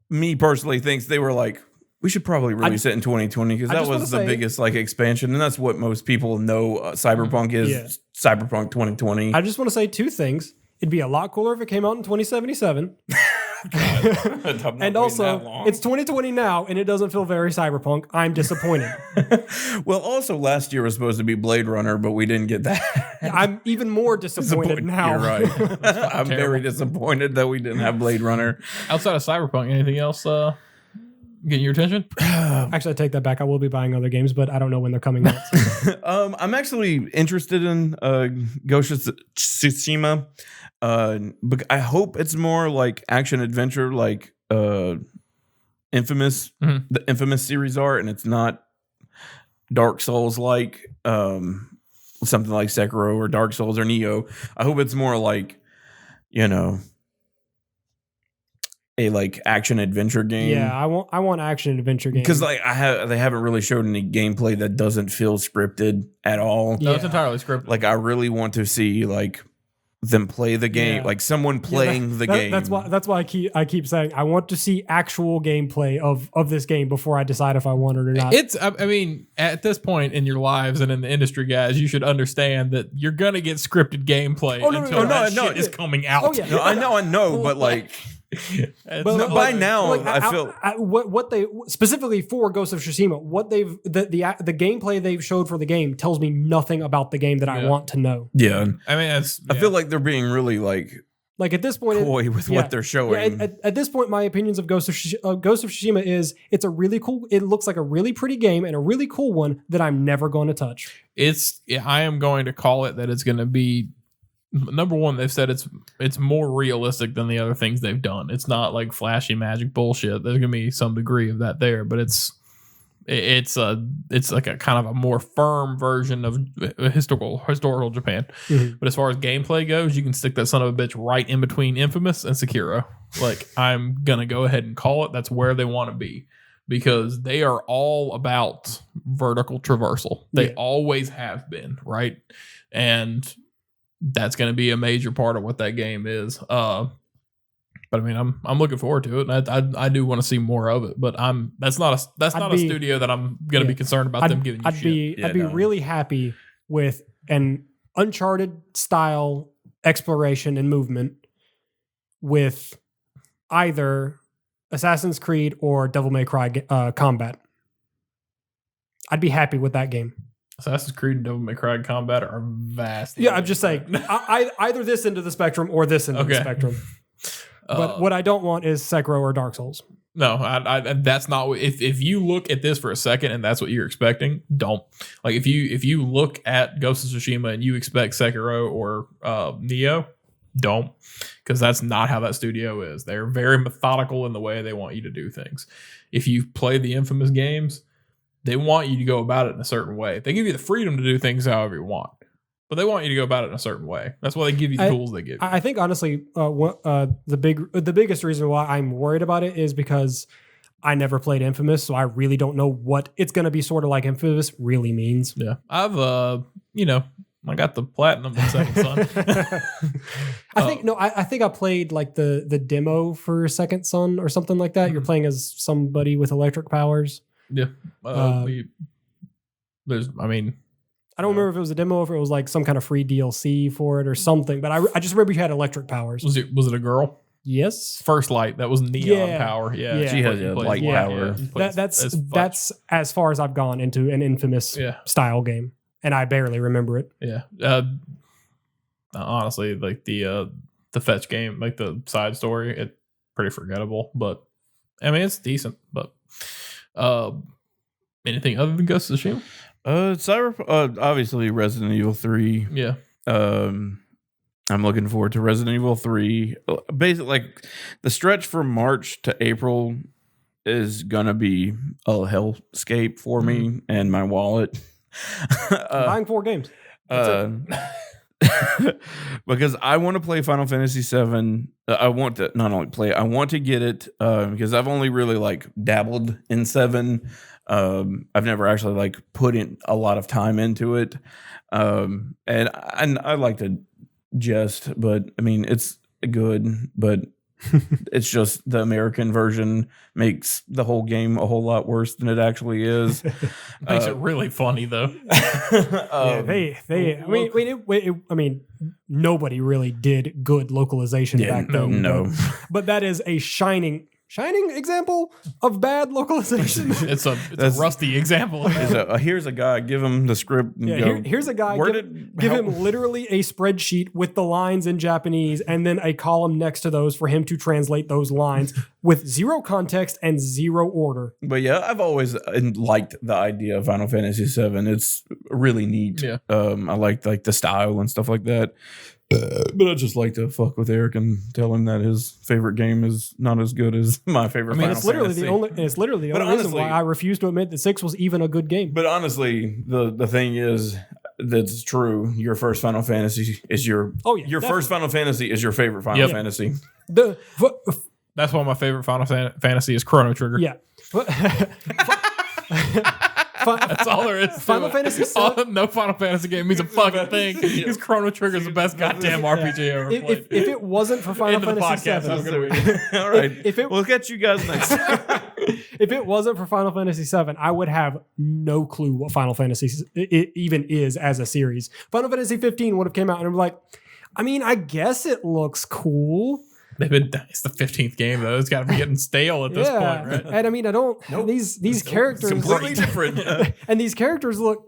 me personally thinks they were like, we should probably release it in 2020 because that was the biggest expansion, and that's what most people know Cyberpunk is. Yeah. Cyberpunk 2020. I just want to say two things. It'd be a lot cooler if it came out in 2077. And also, it's 2020 now, and it doesn't feel very cyberpunk. I'm disappointed. Well, also last year was supposed to be Blade Runner, but we didn't get that. I'm even more disappointed now. You're right. I'm very disappointed that we didn't have Blade Runner. Outside of Cyberpunk, anything else getting your attention? Actually, I take that back. I will be buying other games, but I don't know when they're coming out. I'm actually interested in Ghost of Tsushima. But I hope it's more like action adventure, like Infamous, the Infamous series are, and it's not Dark Souls like something like Sekiro or Dark Souls or Neo. I hope it's more like a like action adventure game. Yeah, I want action adventure games because like they haven't really showed any gameplay that doesn't feel scripted at all. No, it's entirely scripted. Like I really want to see like them play the game, like someone playing the game. That's why I keep saying I want to see actual gameplay of this game before I decide if I want it or not. I mean, at this point in your lives and in the industry, guys, you should understand that you're gonna get scripted gameplay until that shit is coming out. Oh, yeah. No, I know, but like. But by now, like, I feel what they specifically for Ghost of Tsushima, what they've the gameplay they've showed for the game tells me nothing about the game that I want to know. Yeah, I mean, I feel like they're being really like at this point coy with what they're showing. Yeah, at this point, my opinions of Ghost of Tsushima is it's a really cool. It looks like a really pretty game and a really cool one that I'm never going to touch. I am going to call it that it's going to be. Number one, they've said it's more realistic than the other things they've done. It's not like flashy magic bullshit. There's gonna be some degree of that there, but it's like a kind of a more firm version of historical Japan. Mm-hmm. But as far as gameplay goes, you can stick that son of a bitch right in between Infamous and Sekiro. Like I'm gonna go ahead and call it. That's where they want to be because they are all about vertical traversal. They always have been, right? And that's going to be a major part of what that game is. But I mean, I'm looking forward to it, and I do want to see more of it. But that's not a studio that I'm going to be concerned about them giving you I'd be really happy with an Uncharted style exploration and movement with either Assassin's Creed or Devil May Cry combat. I'd be happy with that game. Assassin's Creed and Devil May Cry combat are vast. Yeah, I'm just saying either this end of the spectrum or this end of the spectrum. But what I don't want is Sekiro or Dark Souls. No, that's not. If you look at this for a second and that's what you're expecting, don't. Like if you look at Ghost of Tsushima and you expect Sekiro or Neo, don't, because that's not how that studio is. They're very methodical in the way they want you to do things. If you play the Infamous games, they want you to go about it in a certain way. They give you the freedom to do things however you want, but they want you to go about it in a certain way. That's why they give you the tools they give you. I think honestly, the biggest reason why I'm worried about it is because I never played Infamous, so I really don't know what it's going to be sort of like Infamous really means. Yeah, I've I got the platinum in Second Son. I think I played like the demo for Second Son or something like that. Mm-hmm. You're playing as somebody with electric powers. Yeah. I don't remember if it was a demo or if it was like some kind of free DLC for it or something, but I just remember you had electric powers. Was it a girl? Yes. First Light. That was neon power. Yeah. She has light power. That's as far as I've gone into an Infamous style game, and I barely remember it. Yeah. Honestly, like the fetch game, like the side story, it's pretty forgettable, but I mean, it's decent, but anything other than Ghost of Tsushima? Obviously Resident Evil 3. Yeah. I'm looking forward to Resident Evil 3. Basically, like the stretch from March to April is gonna be a hellscape for me and my wallet. Buying 4 games. That's because I want to play Final Fantasy VII. I want to not only play, I want to get it because I've only really like dabbled in 7. I've never actually like put in a lot of time into it. And I like to jest, but I mean it's good, but it's just the American version makes the whole game a whole lot worse than it actually is. Makes it really funny though. I mean, nobody really did good localization back then. No. But that is a shining example of bad localization. It's a rusty example. Here's a guy, give him the script. And go, here's a guy, give him literally a spreadsheet with the lines in Japanese and then a column next to those for him to translate those lines with 0 context and 0 order. But yeah, I've always liked the idea of Final Fantasy VII. It's really neat. Yeah. I like the style and stuff like that. But I just like to fuck with Eric and tell him that his favorite game is not as good as my favorite. It's literally the only reason why I refuse to admit that 6 was even a good game. But honestly, the thing is that's true. Your first Final Fantasy is your first Final Fantasy is your favorite Final Fantasy. That's why my favorite Final Fantasy is Chrono Trigger. Yeah. That's all there is. Final Fantasy VII. No Final Fantasy game means a fucking thing. Because Chrono Trigger is the best goddamn RPG ever played. If it wasn't for Final Fantasy VII, all right. We'll catch you guys next time. If it wasn't for Final Fantasy VII, I would have no clue what Final Fantasy it even is as a series. Final Fantasy 15 would have came out and I'm like, I mean, I guess it looks cool. It's the 15th game though. It's got to be getting stale at this point, right? And I mean, I don't. Nope. These characters completely different, and these characters look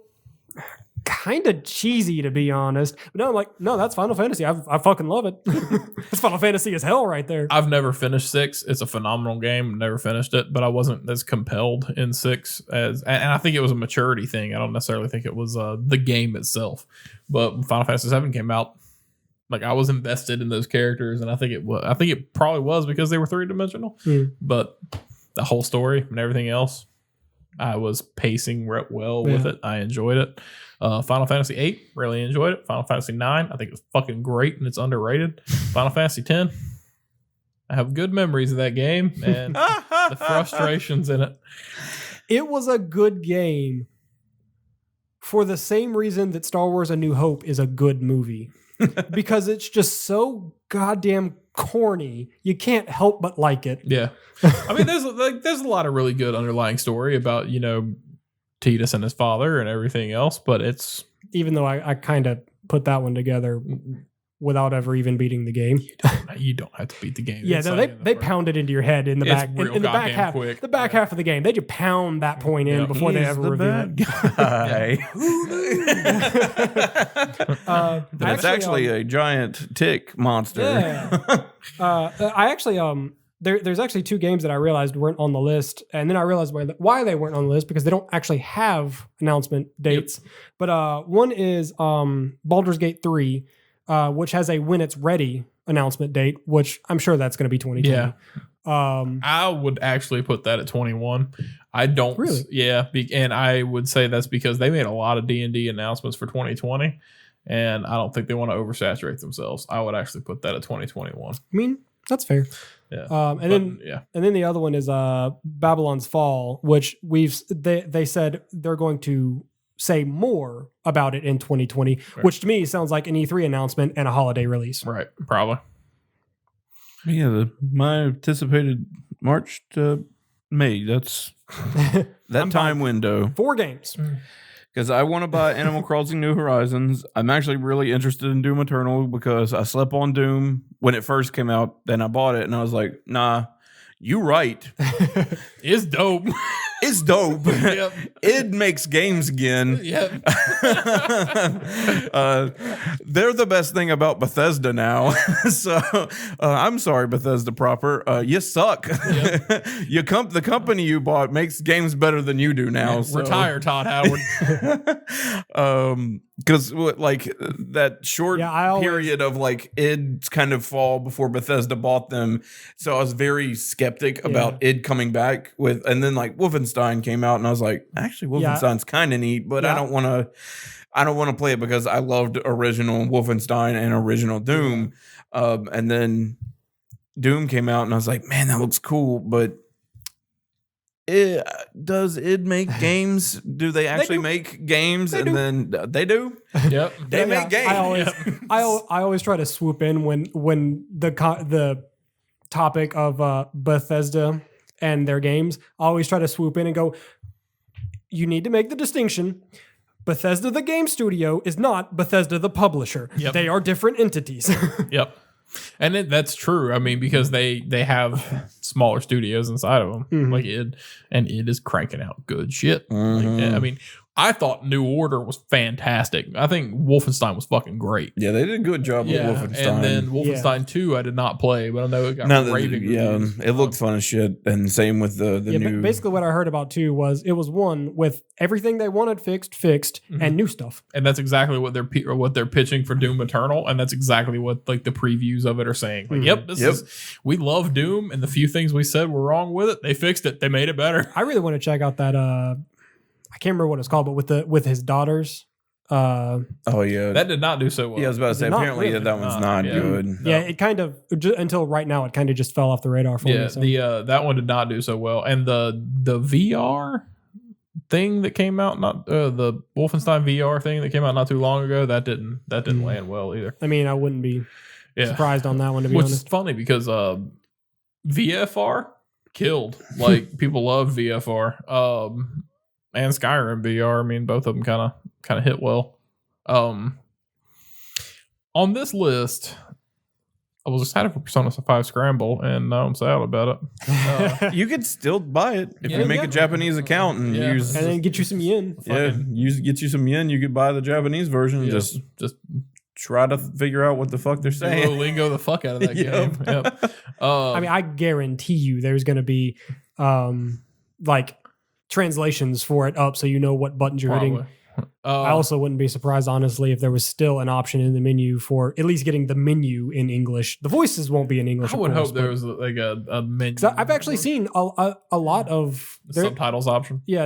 kind of cheesy to be honest. But no, I'm like, no, that's Final Fantasy. I fucking love it. It's Final Fantasy as hell right there. I've never finished 6. It's a phenomenal game. Never finished it, but I wasn't as compelled in 6 and I think it was a maturity thing. I don't necessarily think it was the game itself. But when Final Fantasy 7 came out, like I was invested in those characters, and I think it probably was because they were 3-dimensional. But the whole story and everything else, I was pacing well with it. I enjoyed it. Final Fantasy 8, really enjoyed it. Final Fantasy 9, I think it was fucking great and it's underrated. Final Fantasy 10, I have good memories of that game and the frustrations in it. It was a good game for the same reason that Star Wars A New Hope is a good movie. Because it's just so goddamn corny. You can't help but like it. Yeah. I mean, there's a lot of really good underlying story about, Tidus and his father and everything else, but it's... Even though I kind of put that one together without ever even beating the game. You don't have to beat the game. Yeah, no, they pound it into your head in the back. In the back half. Quick. The back half of the game. They just pound that point in before they ever reveal it. That's actually a giant tick monster. Yeah. I actually there's actually 2 games that I realized weren't on the list, and then I realized why they weren't on the list because they don't actually have announcement dates. Yep. But one is Baldur's Gate 3. Which has a when it's ready announcement date, which I'm sure that's going to be 2020. Yeah. I would actually put that at 21. I don't really. Yeah, and I would say that's because they made a lot of D&D announcements for 2020, and I don't think they want to oversaturate themselves. I would actually put that at 2021. I mean, that's fair. Yeah. And then the other one is Babylon's Fall, which they said they're going to say more about it in 2020, right. Which to me sounds like an E3 announcement and a holiday release. Right, probably. Yeah, my anticipated March to May. That's that time window. 4 games. Because I want to buy Animal Crossing New Horizons. I'm actually really interested in Doom Eternal because I slept on Doom when it first came out. Then I bought it and I was like, nah, you right. It's dope. It's dope. Yep. It makes games again. Yep. They're the best thing about Bethesda now. So I'm sorry, Bethesda proper. You suck. Yep. The company you bought makes games better than you do now. Yeah, so. Retire, Todd Howard. Because like that short period of like id kind of fall before Bethesda bought them, so I was very skeptic about id coming back with, and then like Wolfenstein Wolfenstein came out, and I was like, actually, Wolfenstein's kind of neat, but I don't want to play it because I loved original Wolfenstein and original Doom. And then Doom came out, and I was like, man, that looks cool, but does it make games? Do they actually make games? Then they do. Yep, they make games. I always try to swoop in when the topic of Bethesda and their games. I always try to swoop in and go, you need to make the distinction. Bethesda the game studio is not Bethesda the publisher. Yep. They are different entities. Yep. And that's true. I mean, because they have smaller studios inside of them, like id, and id is cranking out good shit. Like, I mean, I thought New Order was fantastic. I think Wolfenstein was fucking great. Yeah, they did a good job with Wolfenstein. And then Wolfenstein 2, I did not play, but I know it got raving reviews. It looked fun as shit. And same with the new. Basically, what I heard about 2 was it was one with everything they wanted fixed, and new stuff. And that's exactly what they're pitching for Doom Eternal, and that's exactly what like the previews of it are saying. Like, we love Doom, and the few things we said were wrong with it, they fixed it. They made it better. I really want to check out that. I can't remember what it's called, but with his daughters. That did not do so well. Yeah, I was about to say apparently really? that one's not good. No. Yeah, it kind of until right now it kind of just fell off the radar for me. So. That one did not do so well, and the VR thing that came out, not the Wolfenstein VR thing that came out not too long ago, that didn't land well either. I mean, I wouldn't be surprised on that one, to be honest. Which is funny because VFR killed. Like people love VFR. And Skyrim VR. I mean, both of them kind of hit well. On this list, I was excited for Persona 5 Scramble, and now I'm sad about it. You could still buy it if you make a Japanese account and use, and then get you some yen. Get you some yen. You could buy the Japanese version. Just try to figure out what the fuck they're saying. Lingo the fuck out of that game. Yep. I mean, I guarantee you, there's going to be like translations for it up so you know what buttons you're hitting. I also wouldn't be surprised, honestly, if there was still an option in the menu for at least getting the menu in English. The voices won't be in English. I would hope there was like a menu. I've actually seen a lot of subtitles option. Yeah,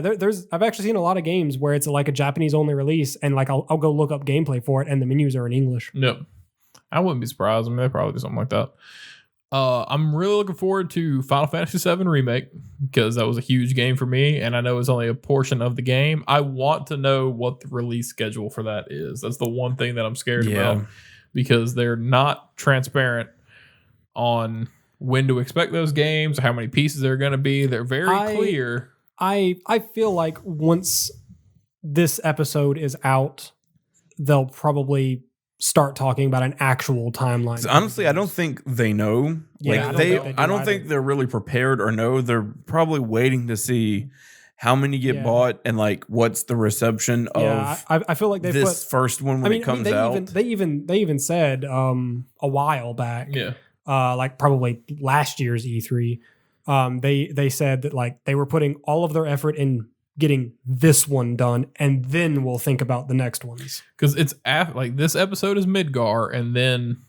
I've actually seen a lot of games where it's like a Japanese only release, and like I'll go look up gameplay for it, and the menus are in English. Yep, I wouldn't be surprised. I mean, they probably do something like that. I'm really looking forward to Final Fantasy VII Remake because that was a huge game for me, and I know it's only a portion of the game. I want to know what the release schedule for that is. That's the one thing that I'm scared about because they're not transparent on when to expect those games, how many pieces they're going to be. They're very clear. I feel like once this episode is out, they'll probably start talking about an actual timeline. Honestly, I don't think they know. Yeah, I don't think they're really prepared or know. They're probably waiting to see how many get bought and like what's the reception of. I feel like this first one when it comes out. They even said a while back. Yeah. Like probably last year's E3. They said that like they were putting all of their effort in getting this one done, and then we'll think about the next ones. Because it's like this episode is Midgar, and then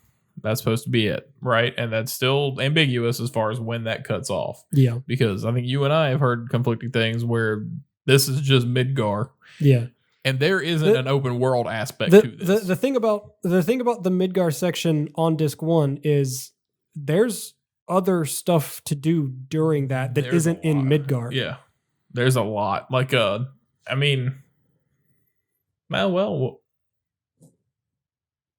that's supposed to be it, right? And that's still ambiguous as far as when that cuts off. Yeah, because I think you and I have heard conflicting things where this is just Midgar. Yeah, and there isn't an open world aspect to this. The thing about the Midgar section on disc 1 is there's other stuff to do during that isn't in Midgar. Yeah. There's a lot. Like, I mean, well,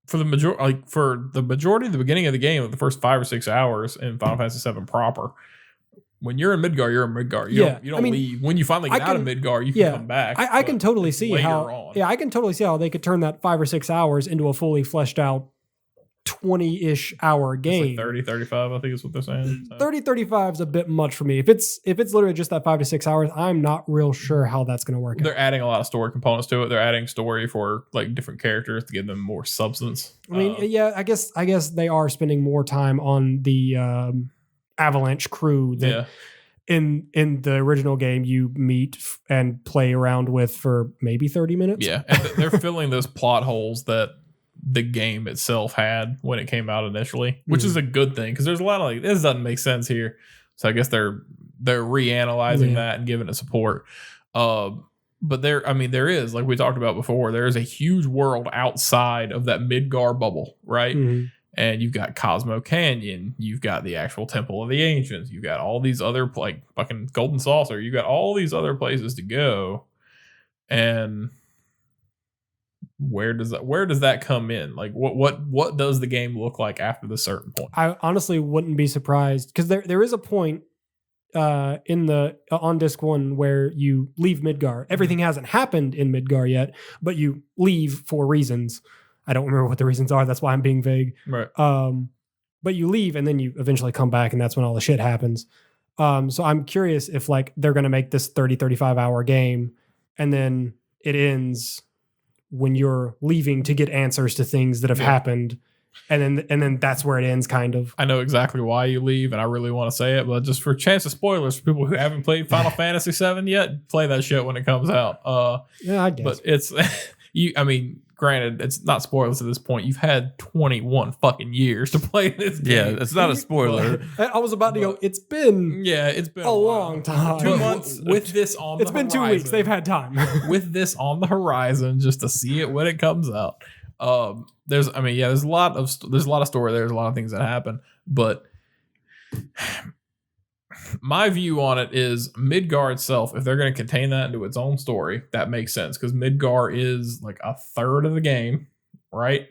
for the majority of the beginning of the game, the first 5 or 6 hours in Final Fantasy VII proper, when you're in Midgar, you're in Midgar. You don't leave. When you finally get out of Midgar, you can come back. I can totally see how. Yeah, I can totally see how they could turn that 5 or 6 hours into a fully fleshed out 20-ish hour game. It's like 30, 35, I think is what they're saying. So. 30, 35 is a bit much for me. If it's literally just that 5 to 6 hours, I'm not real sure how that's going to work. They're adding a lot of story components to it. They're adding story for like different characters to give them more substance. I mean, I guess they are spending more time on the Avalanche crew that in the original game you meet and play around with for maybe 30 minutes. Yeah, and they're filling those plot holes that the game itself had when it came out initially, which is a good thing because there's a lot of like, this doesn't make sense here. So I guess they're they're reanalyzing that and giving it support. But there is, like we talked about before, there is a huge world outside of that Midgar bubble, right? Mm-hmm. And you've got Cosmo Canyon, you've got the actual Temple of the Ancients, you've got all these other, like fucking Golden Saucer, you've got all these other places to go. And where does that come in? Like what does the game look like after the certain point? I honestly wouldn't be surprised, because there is a point on disc 1 where you leave Midgar. Everything hasn't happened in Midgar yet, but you leave for reasons. I don't remember what the reasons are. That's why I'm being vague. Right. But you leave and then you eventually come back, and that's when all the shit happens. So I'm curious if like they're going to make this 35 hour game and then it ends when you're leaving to get answers to things that have happened. And then that's where it ends, kind of. I know exactly why you leave, and I really want to say it, but just for chance of spoilers for people who haven't played Final Fantasy VII yet, play that shit when it comes out. Yeah, I guess. But it's granted, it's not spoilers at this point. You've had 21 fucking years to play this game. Yeah, it's not a spoiler. I was about to go, it's been a long time. 2 months. With this on it's the been horizon, 2 weeks. They've had time. with this on the horizon, just to see it when it comes out. There's a lot of story. There's a lot of things that happen, but my view on it is Midgar itself, if they're going to contain that into its own story, that makes sense, because Midgar is like a third of the game, right?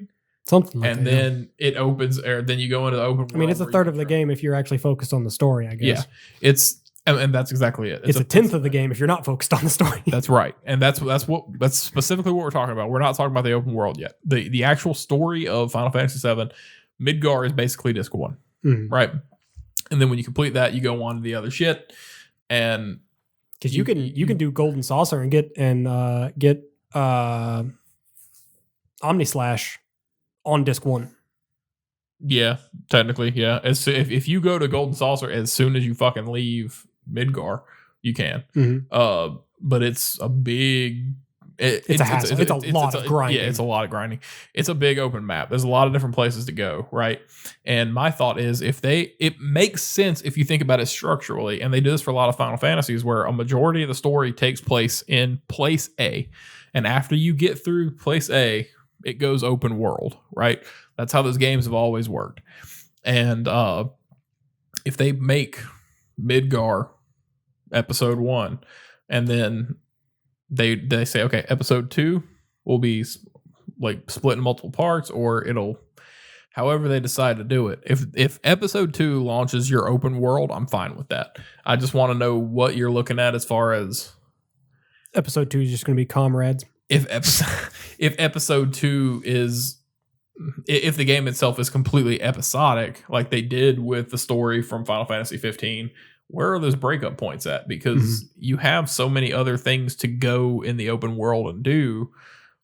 Something like and that. then it opens, or then you go into the open world. I mean, it's a third of the game if you're actually focused on the story, I guess. Yeah, and that's exactly it. It's a tenth of the game if you're not focused on the story. That's right, and that's specifically what we're talking about. We're not talking about the open world yet. The actual story of Final Fantasy VII, Midgar is basically disc 1, right? And then when you complete that, you go on to the other shit, and because you can do Golden Saucer and get Omnislash on disc 1. Yeah, technically, yeah. If you go to Golden Saucer as soon as you fucking leave Midgar, you can. But it's a big. It's a hassle. It's a lot of grinding. Yeah, it's a lot of grinding. It's a big open map. There's a lot of different places to go, right? And my thought is, it makes sense if you think about it structurally, and they do this for a lot of Final Fantasies, where a majority of the story takes place in place A, and after you get through place A, it goes open world, right? That's how those games have always worked. And if they make Midgar episode 1, and then they say, okay, episode 2 will be like split in multiple parts, or it'll, however they decide to do it. If episode 2 launches your open world, I'm fine with that. I just want to know what you're looking at as far as episode 2 is just going to be comrades. If episode 2 is, if the game itself is completely episodic, like they did with the story from Final Fantasy 15, where are those breakup points at? Because you have so many other things to go in the open world and do.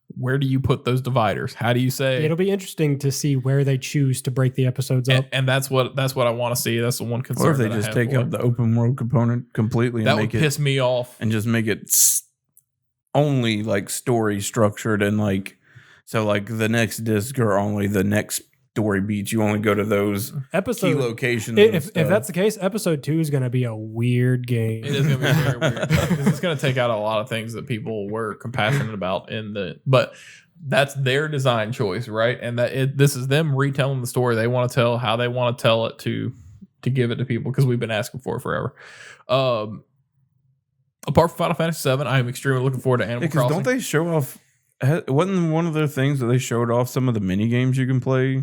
Where do you put those dividers? How do you say? It'll be interesting to see where they choose to break the episodes up. And that's what I want to see. That's the one concern. Or if they just take out the open world component completely, that and make would piss me off, and just make it only like story structured, and like, so like the next disc are only the next story beats. You only go to those key locations. If that's the case, episode 2 is going to be a weird game. It is going to be very weird. Because it's going to take out a lot of things that people were compassionate about but that's their design choice, right? And this is them retelling the story they want to tell, how they want to tell it to give it to people, because we've been asking for it forever. Apart from Final Fantasy VII, I am extremely looking forward to Animal Crossing. Don't they show off? Wasn't one of their things that they showed off some of the mini games you can play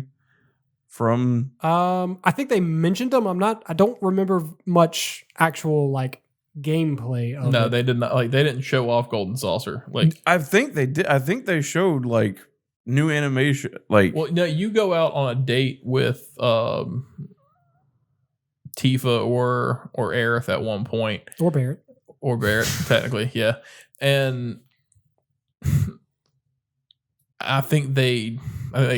from? I think they mentioned them. I don't remember much actual like gameplay of No, it. they did not. Like, they didn't show off Golden Saucer. Like, I think they did. I think they showed like new animation. Like, well, no, you go out on a date with Tifa or Aerith at one point, or Barrett, technically, yeah. And I think they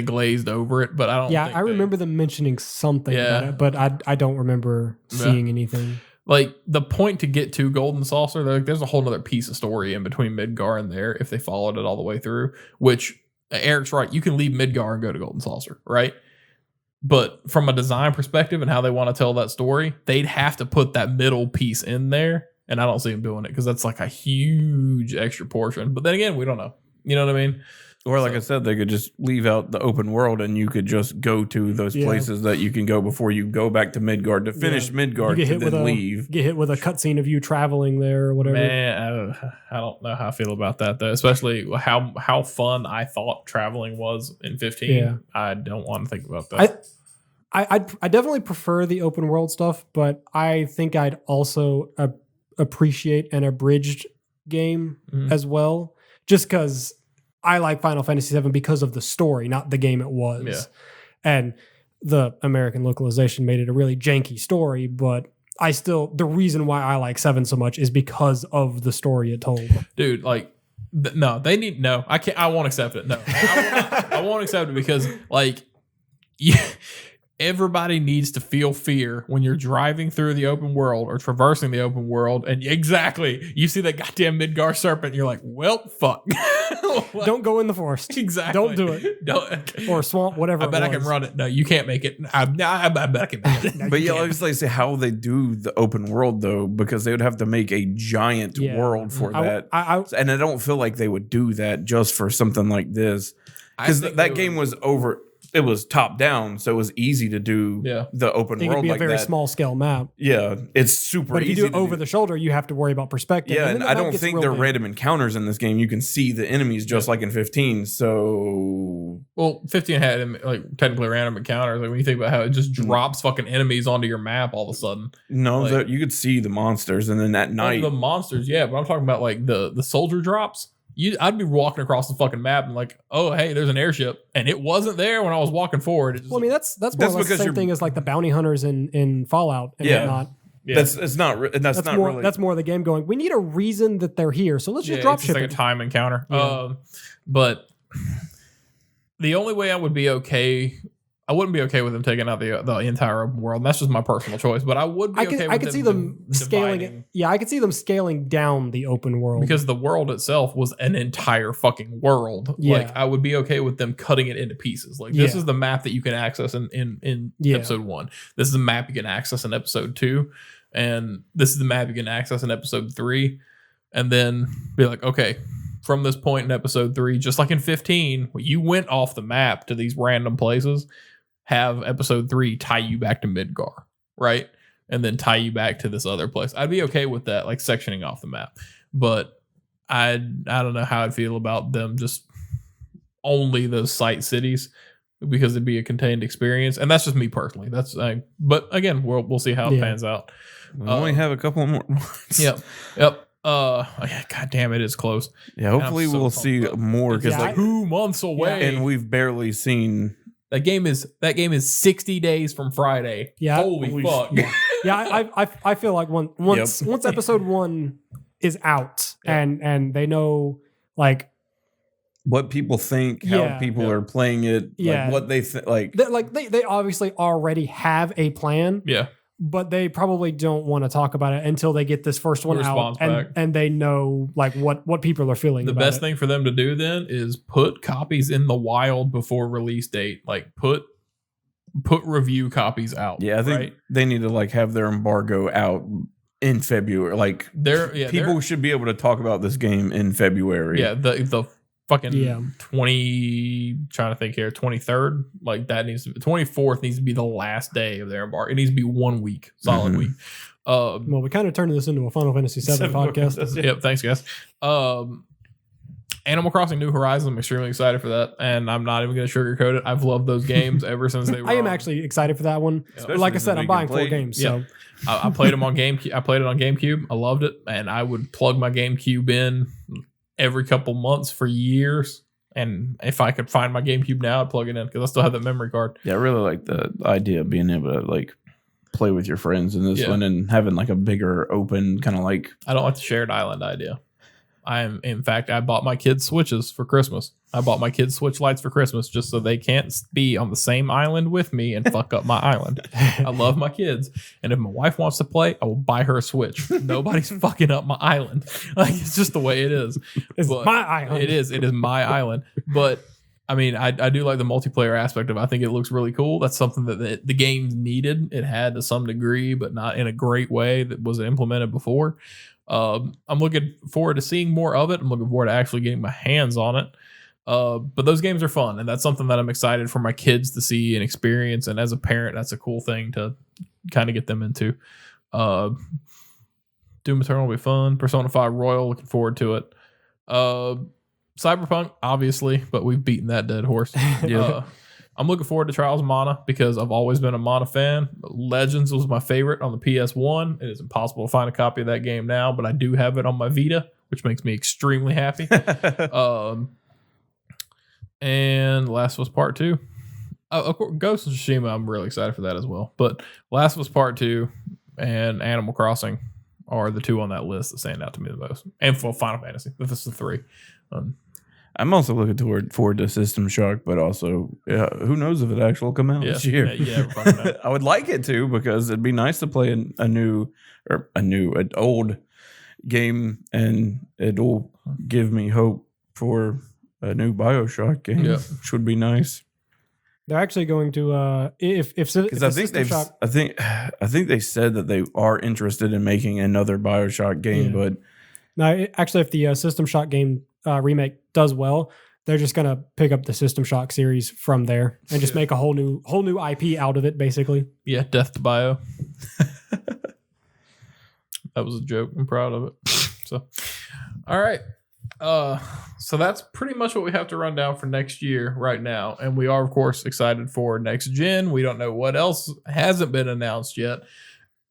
glazed over it, but I don't. Yeah, think I remember them mentioning something about it, but I don't remember seeing anything. Like, the point to get to Golden Saucer, there's a whole other piece of story in between Midgar and there if they followed it all the way through. Which Eric's right, you can leave Midgar and go to Golden Saucer, right? But from a design perspective and how they want to tell that story, they'd have to put that middle piece in there. And I don't see them doing it because that's like a huge extra portion. But then again, we don't know. You know what I mean? Or like I said, they could just leave out the open world and you could just go to those places that you can go before you go back to Midgard to finish Midgard to then leave. Get hit with a cutscene of you traveling there or whatever. Man, I don't know how I feel about that though. Especially how fun I thought traveling was in 15. Yeah. I don't want to think about that. I definitely prefer the open world stuff, but I think I'd also appreciate an abridged game as well, just because I like Final Fantasy VII because of the story, not the game it was. Yeah. And the American localization made it a really janky story, but the reason why I like 7 so much is because of the story it told. Dude, like, I can't, I won't accept it. No, I won't accept it because, like, everybody needs to feel fear when you're driving through the open world or traversing the open world. And exactly, you see that goddamn Midgar serpent, and you're like, well, fuck. Don't go in the forest. Exactly. Don't do it. Don't. Or swamp, whatever. I bet I can run it. No, you can't make it. I bet I can make it. But yeah, obviously, say how they do the open world though, because they would have to make a giant world for that. And I don't feel like they would do that just for something like this. Because that game was over. It was top down, so it was easy to do the open world like that. It could be a very small scale map. Yeah, it's super easy. But if you do it over the shoulder, you have to worry about perspective. Yeah, and I don't think they're random encounters in this game. You can see the enemies just like in 15. So, well, 15 had like technically random encounters. Like when you think about how it just drops fucking enemies onto your map all of a sudden. No, like, you could see the monsters, and then at night the monsters. Yeah, but I'm talking about like the soldier drops. I'd be walking across the fucking map and like, oh, hey, there's an airship, and it wasn't there when I was walking forward. Well, I mean, that's more or less the same thing as like the bounty hunters in Fallout and whatnot. Yeah. That's not really. That's more the game going, we need a reason that they're here, so let's just drop ship. It's like a time encounter. Yeah. But the only way I would be okay. I wouldn't be okay with them taking out the entire open world. And that's just my personal choice. But I would be okay with I could see them scaling it. Yeah, I could see them scaling down the open world. Because the world itself was an entire fucking world. Yeah. Like, I would be okay with them cutting it into pieces. Like, this is the map that you can access in episode 1. This is the map you can access in episode 2. And this is the map you can access in episode 3. And then be like, okay, from this point in episode 3, just like in 15, you went off the map to these random places. Have episode 3 tie you back to Midgar, right? And then tie you back to this other place. I'd be okay with that, like sectioning off the map. But I don't know how I'd feel about them just only those site cities, because it'd be a contained experience. And that's just me personally. But again, we'll see how it pans out. We only have a couple more months. Yep. God damn, it is close. Yeah, hopefully we'll see more, because like 2 months away, and we've barely seen. That game is 60 days from Friday. Yeah. Holy fuck. Yeah, I feel like once episode 1 is out and they know like what people think, how people are playing it, like what they think, they obviously already have a plan. Yeah. But they probably don't want to talk about it until they get this first one out and they know like what people are feeling. The best thing for them to do then is put copies in the wild before release date. Like put review copies out. Yeah, I think they need to like have their embargo out in February. Like people should be able to talk about this game in February. Yeah, the fucking 23rd, like that needs to be 24th needs to be the last day of their embargo. It needs to be 1 week, solid week. Well, we kind of turned this into a Final Fantasy VII podcast. Yep, thanks guys. Animal Crossing New Horizons, I'm extremely excited for that, and I'm not even going to sugarcoat it. I've loved those games ever since they were. I am actually excited for that one. But like I said, I'm buying 4 games. So I played them on GameCube. I played it on GameCube. I loved it, and I would plug my GameCube in every couple months for years. And if I could find my GameCube now, I'd plug it in because I still have that memory card. Yeah, I really like the idea of being able to like play with your friends in this one and having like a bigger open kind of like. I don't like the shared island idea. In fact, I bought my kids Switches for Christmas. I bought my kids Switch lights for Christmas just so they can't be on the same island with me and fuck up my island. I love my kids. And if my wife wants to play, I will buy her a Switch. Nobody's fucking up my island. Like, it's just the way it is. It's my island. It is my island. But I mean, I do like the multiplayer aspect of it. I think it looks really cool. That's something that the game needed. It had to some degree, but not in a great way that was implemented before. I'm looking forward to seeing more of it. I'm looking forward to actually getting my hands on it. But those games are fun, and that's something that I'm excited for my kids to see and experience. And as a parent, that's a cool thing to kind of get them into. Doom Eternal will be fun. Persona 5 Royal, looking forward to it. Cyberpunk, obviously, but we've beaten that dead horse. I'm looking forward to Trials of Mana because I've always been a Mana fan. Legends was my favorite on the PS1. It is impossible to find a copy of that game now, but I do have it on my Vita, which makes me extremely happy. And Last of Us Part 2. Of course, Ghost of Tsushima, I'm really excited for that as well. But Last of Us Part 2 and Animal Crossing are the two on that list that stand out to me the most. And for Final Fantasy. This is the three. I'm also looking forward to System Shock, but also who knows if it actually will come out this year. I would like it to, because it'd be nice to play an old game, and it'll give me hope for a new BioShock game, which would be nice. They're actually going to because I think they said that they are interested in making another BioShock game, but no, actually, if the System Shock game remake does well, they're just gonna pick up the System Shock series from there and just make a whole new IP out of it, basically. Yeah, Death to Bio. That was a joke. I'm proud of it. So, all right. So that's pretty much what we have to run down for next year right now. And we are, of course, excited for next gen. We don't know what else hasn't been announced yet.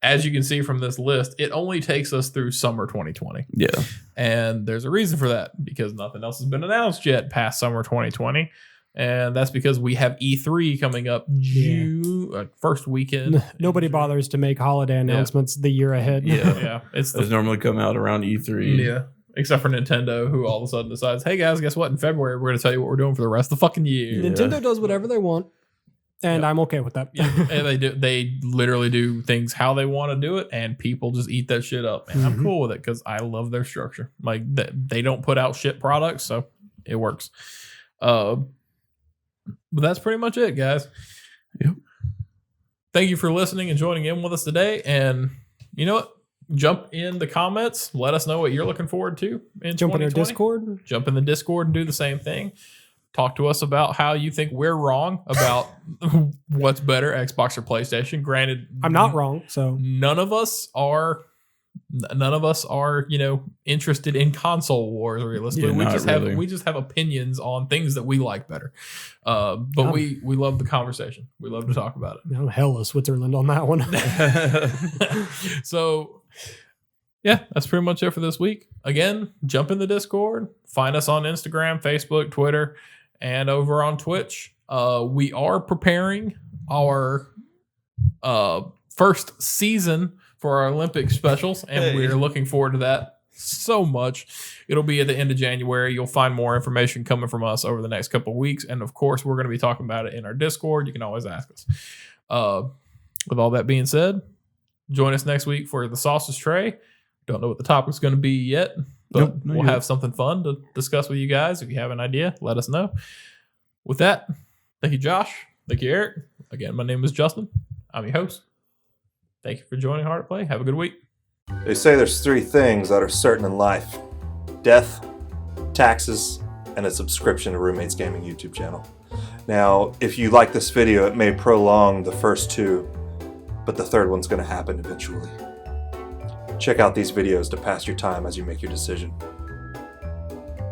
As you can see from this list, it only takes us through summer 2020. Yeah. And there's a reason for that, because nothing else has been announced yet past summer 2020. And that's because we have E3 coming up June, first weekend. Nobody bothers to make holiday announcements the year ahead. Yeah. Those normally come out around E3. Yeah. Except for Nintendo, who all of a sudden decides, hey guys, guess what? In February, we're going to tell you what we're doing for the rest of the fucking year. Nintendo does whatever they want, and I'm okay with that. And they do. They literally do things how they want to do it, and people just eat that shit up. And I'm cool with it because I love their structure. Like, they don't put out shit products, so it works. But that's pretty much it, guys. Yep. Thank you for listening and joining in with us today. And you know what? Jump in the comments. Let us know what you're looking forward to in 2020. Jump in our Discord. Jump in the Discord and do the same thing. Talk to us about how you think we're wrong about what's better, Xbox or PlayStation. Granted, I'm not wrong. So none of us are, interested in console wars realistically. We just have opinions on things that we like better. But we love the conversation. We love to talk about it. No, hella Switzerland on that one. So yeah, that's pretty much it for this week. Again, jump in the Discord. Find us on Instagram, Facebook, Twitter, and over on Twitch. We are preparing our first season for our Olympic specials, and we're looking forward to that so much. It'll be at the end of January. You'll find more information coming from us over the next couple of weeks, and of course, we're going to be talking about it in our Discord. You can always ask us. With all that being said, join us next week for the Sausage Tray. Don't know what the topic's going to be yet, but we'll have something fun to discuss with you guys. If you have an idea, let us know. With that, thank you, Josh. Thank you, Eric. Again, my name is Justin. I'm your host. Thank you for joining Hard to Play. Have a good week. They say there's three things that are certain in life: death, taxes, and a subscription to Roommates Gaming YouTube channel. Now, if you like this video, it may prolong the first two, but the third one's going to happen eventually. Check out these videos to pass your time as you make your decision.